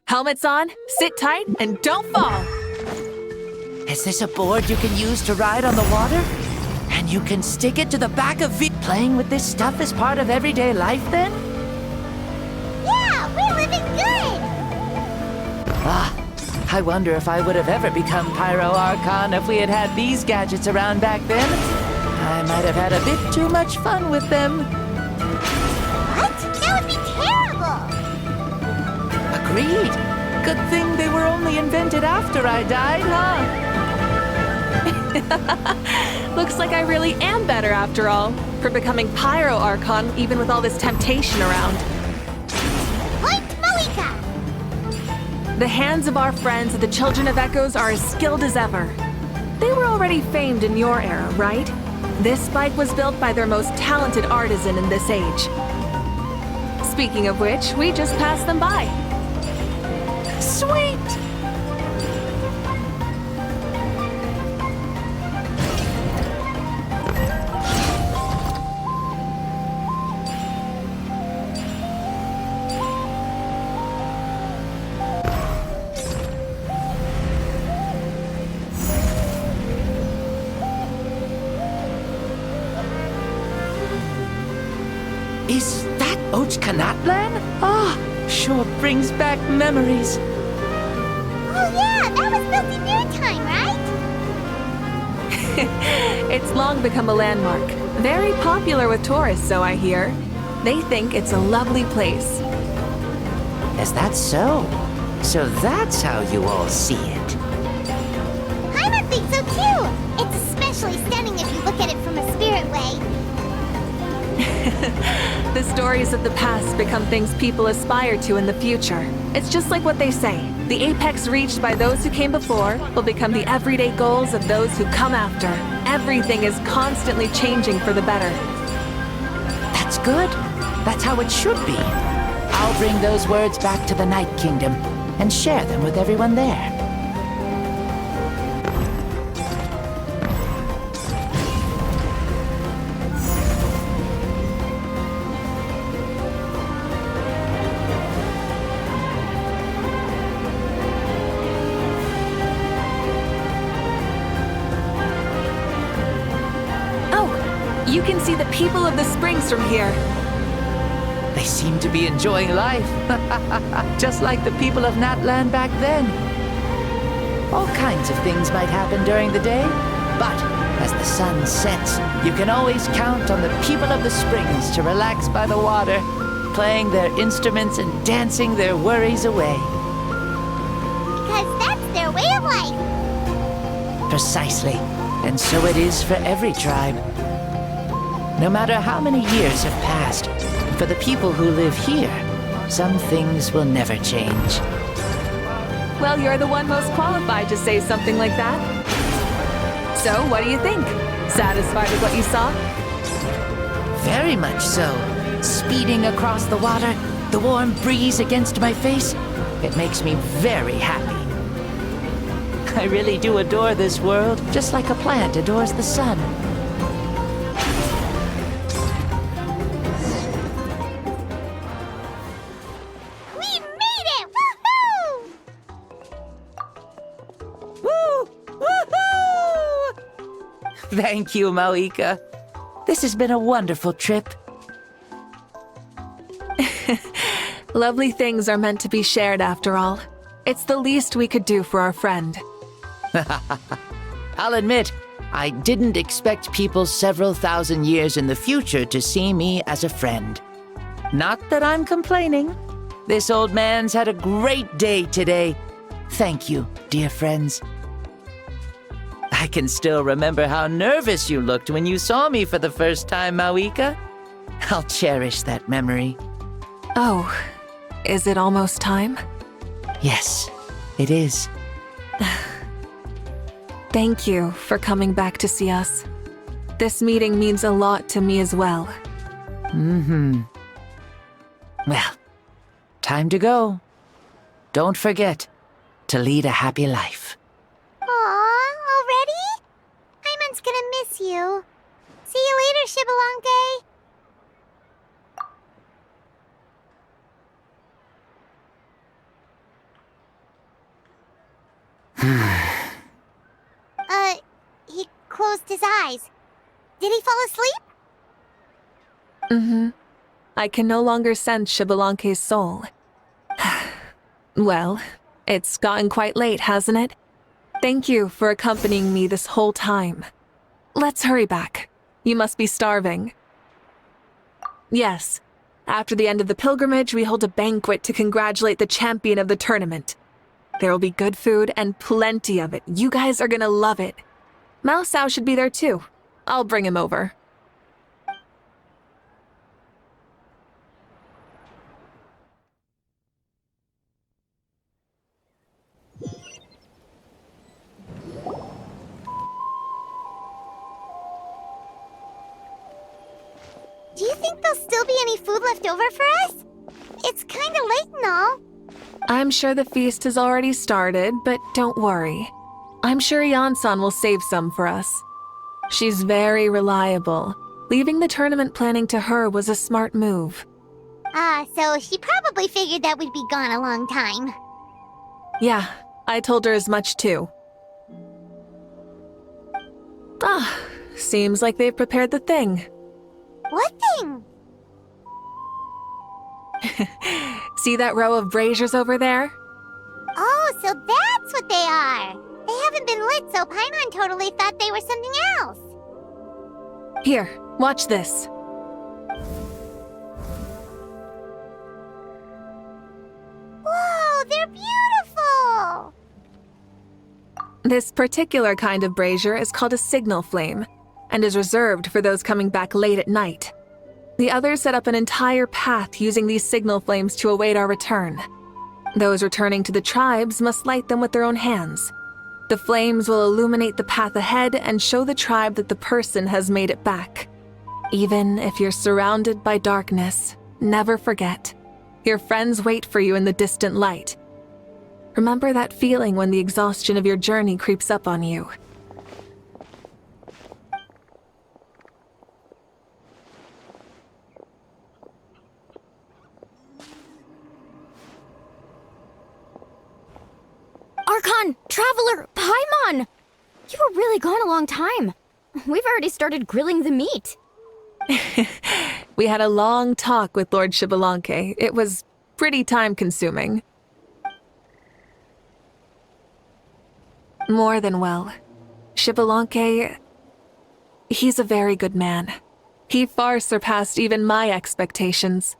Helmets on, sit tight, and don't fall! Is this a board you can use to ride on the water? And you can stick it to the back of Playing with this stuff is part of everyday life, then? Yeah, we're living good! Ah, I wonder if I would have ever become Pyro Archon if we had had these gadgets around back then. I might have had a bit too much fun with them. What? That would be terrible! Agreed. Good thing they were only invented after I died, huh? Looks like I really am better after all, for becoming Pyro Archon even with all this temptation around. Point Mavuika! The hands of our friends at the Children of Echoes are as skilled as ever. They were already famed in your era, right? This bike was built by their most talented artisan in this age. Speaking of which, we just passed them by. Sweet! Is that Ochkanatlan? Ah, sure brings back memories. Oh yeah, that was built in your time, right? It's long become a landmark. Very popular with tourists, so I hear. They think it's a lovely place. Is that so? So that's how you all see it. I think so too! It's especially stunning if you look at it from a spirit way. The stories of the past become things people aspire to in the future. It's just like what they say. The apex reached by those who came before will become the everyday goals of those who come after. Everything is constantly changing for the better. That's good. That's how it should be. I'll bring those words back to the Night Kingdom and share them with everyone there. You can see the people of the springs from here. They seem to be enjoying life. Just like the people of Natland back then. All kinds of things might happen during the day, but as the sun sets, you can always count on the people of the springs to relax by the water, playing their instruments and dancing their worries away. Because that's their way of life. Precisely. And so it is for every tribe. No matter how many years have passed, for the people who live here, some things will never change. Well, you're the one most qualified to say something like that. So, what do you think? Satisfied with what you saw? Very much so. Speeding across the water, the warm breeze against my face, it makes me very happy. I really do adore this world, just like a plant adores the sun. We made it! Woohoo! Woo! Woohoo! Thank you, Mavuika. This has been a wonderful trip. Lovely things are meant to be shared after all. It's the least we could do for our friend. I'll admit, I didn't expect people several thousand years in the future to see me as a friend. Not that I'm complaining. This old man's had a great day today. Thank you, dear friends. I can still remember how nervous you looked when you saw me for the first time, Mavuika. I'll cherish that memory. Oh, is it almost time? Yes, it is. Thank you for coming back to see us. This meeting means a lot to me as well. Well, time to go. Don't forget to lead a happy life. Aw, already? Paimon's gonna miss you. See you later, Shibalonke. He closed his eyes. Did he fall asleep? I can no longer sense Shibalonke's soul. Well, it's gotten quite late, hasn't it? Thank you for accompanying me this whole time. Let's hurry back. You must be starving. Yes. After the end of the pilgrimage, we hold a banquet to congratulate the champion of the tournament. There will be good food and plenty of it. You guys are gonna love it. Mao Sao should be there too. I'll bring him over. Do you think there'll still be any food left over for us? It's kinda late and all. I'm sure the feast has already started, but don't worry. I'm sure Yan-san will save some for us. She's very reliable. Leaving the tournament planning to her was a smart move. So she probably figured that we'd be gone a long time. Yeah, I told her as much too. Seems like they've prepared the thing. What thing? See that row of braziers over there? Oh, so that's what they are. They haven't been lit, so Paimon totally thought they were something else. Here, watch this. Whoa, they're beautiful! This particular kind of brazier is called a signal flame, and is reserved for those coming back late at night. The others set up an entire path using these signal flames to await our return. Those returning to the tribes must light them with their own hands. The flames will illuminate the path ahead and show the tribe that the person has made it back. Even if you're surrounded by darkness, never forget. Your friends wait for you in the distant light. Remember that feeling when the exhaustion of your journey creeps up on you. Archon! Traveler! Paimon! You were really gone a long time. We've already started grilling the meat. We had a long talk with Lord Xbalanque. It was pretty time-consuming. More than well. Xbalanque, he's a very good man. He far surpassed even my expectations.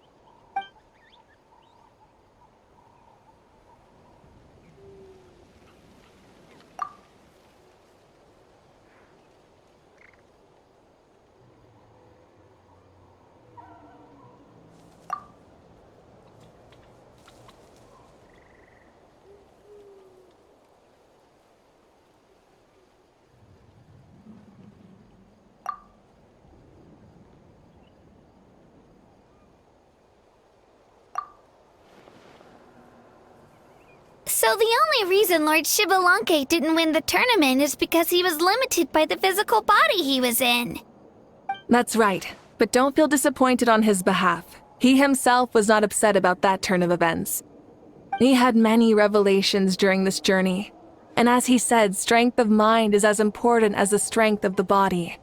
So the only reason Lord Xbalanque didn't win the tournament is because he was limited by the physical body he was in. That's right, but don't feel disappointed on his behalf. He himself was not upset about that turn of events. He had many revelations during this journey, and as he said, strength of mind is as important as the strength of the body.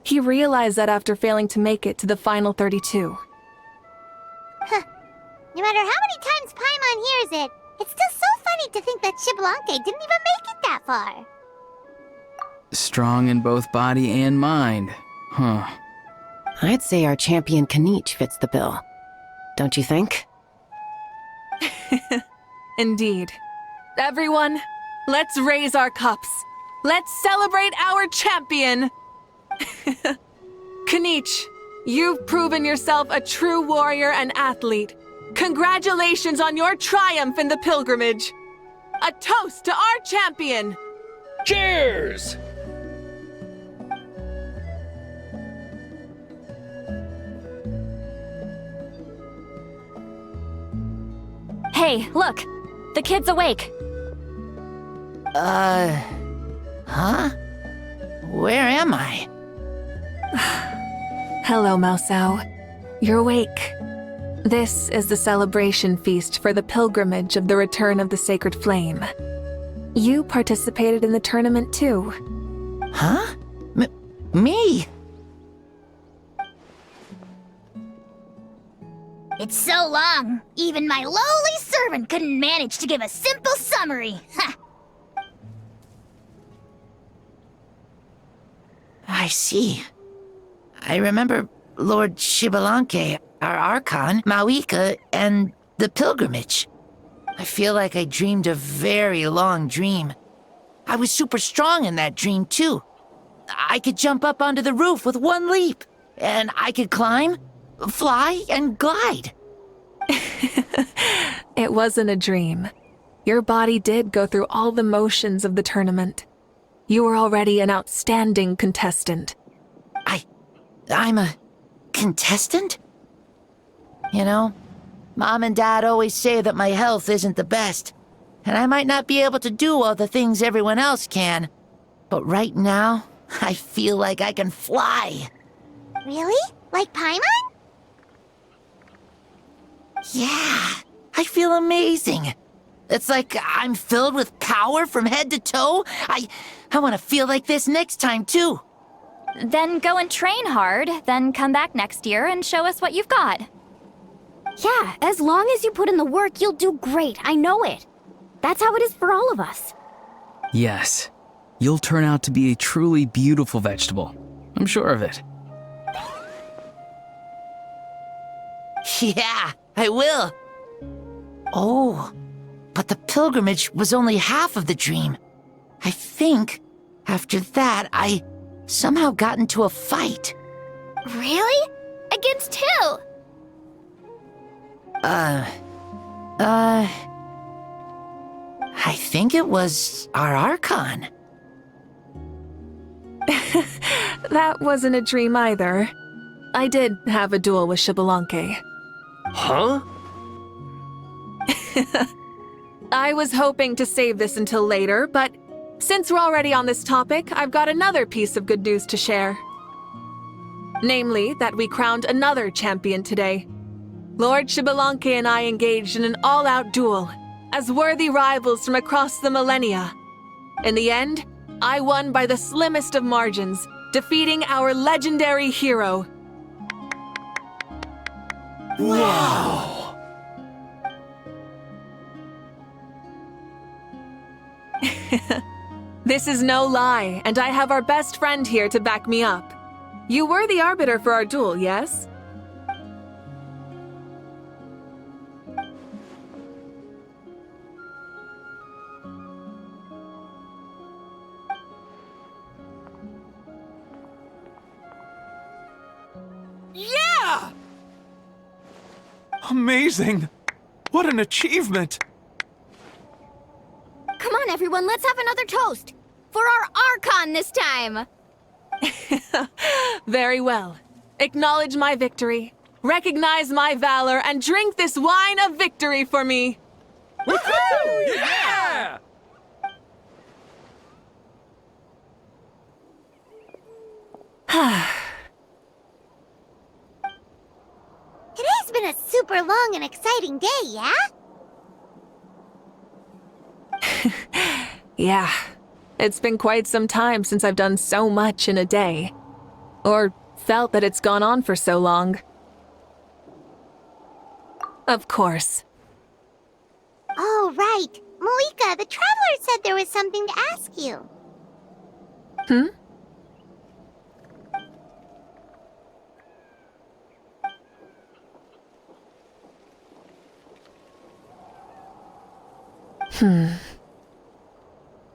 He realized that after failing to make it to the final 32. Huh. No matter how many times Paimon hears it, it's still so funny to think that Xbalanque didn't even make it that far. Strong in both body and mind. Huh. I'd say our champion Kaniche fits the bill. Don't you think? Indeed. Everyone, let's raise our cups. Let's celebrate our champion! Kaniche, you've proven yourself a true warrior and athlete. Congratulations on your triumph in the pilgrimage! A toast to our champion! Cheers! Hey, look! The kid's awake! Huh? Where am I? Hello, Mausau. You're awake. This is the celebration feast for the pilgrimage of the return of the sacred flame. You participated in the tournament too. Huh? Me? It's so long, even my lowly servant couldn't manage to give a simple summary. Ha! I see. I remember Lord Xbalanque, our Archon, Mavuika, and the pilgrimage. I feel like I dreamed a very long dream. I was super strong in that dream, too. I could jump up onto the roof with one leap, and I could climb, fly, and glide. It wasn't a dream. Your body did go through all the motions of the tournament. You were already an outstanding contestant. I'm a contestant? You know, Mom and Dad always say that my health isn't the best, and I might not be able to do all the things everyone else can. But right now, I feel like I can fly. Really? Like Paimon? Yeah, I feel amazing. It's like I'm filled with power from head to toe. I want to feel like this next time, too. Then go and train hard, then come back next year and show us what you've got. Yeah, as long as you put in the work, you'll do great. I know it. That's how it is for all of us. Yes. You'll turn out to be a truly beautiful vegetable. I'm sure of it. Yeah, I will. Oh, but the pilgrimage was only half of the dream. I think, after that, I somehow got into a fight. Really? Against who? I think it was our Archon. That wasn't a dream either. I did have a duel with Xbalanque. Huh? I was hoping to save this until later, but since we're already on this topic, I've got another piece of good news to share. Namely, that we crowned another champion today. Lord Xbalanque and I engaged in an all-out duel, as worthy rivals from across the millennia. In the end, I won by the slimmest of margins, defeating our legendary hero. Wow! This is no lie, and I have our best friend here to back me up. You were the arbiter for our duel, yes? Yeah! Amazing! What an achievement! Come on, everyone, let's have another toast! For our Archon this time! Very well. Acknowledge my victory, recognize my valor, and drink this wine of victory for me! Woohoo! Yeah! Today's been a super long and exciting day, yeah? Yeah. It's been quite some time since I've done so much in a day. Or felt that it's gone on for so long. Of course. Oh, right. Mavuika, the Traveler said there was something to ask you. Hmm?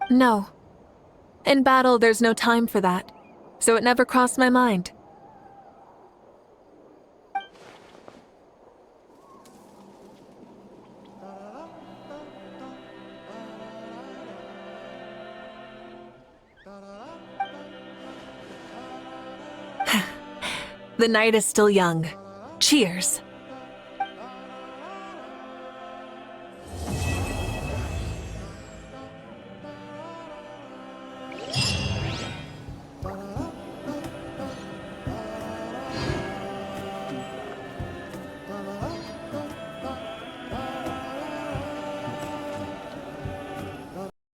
No. In battle, there's no time for that, so it never crossed my mind. The night is still young. Cheers.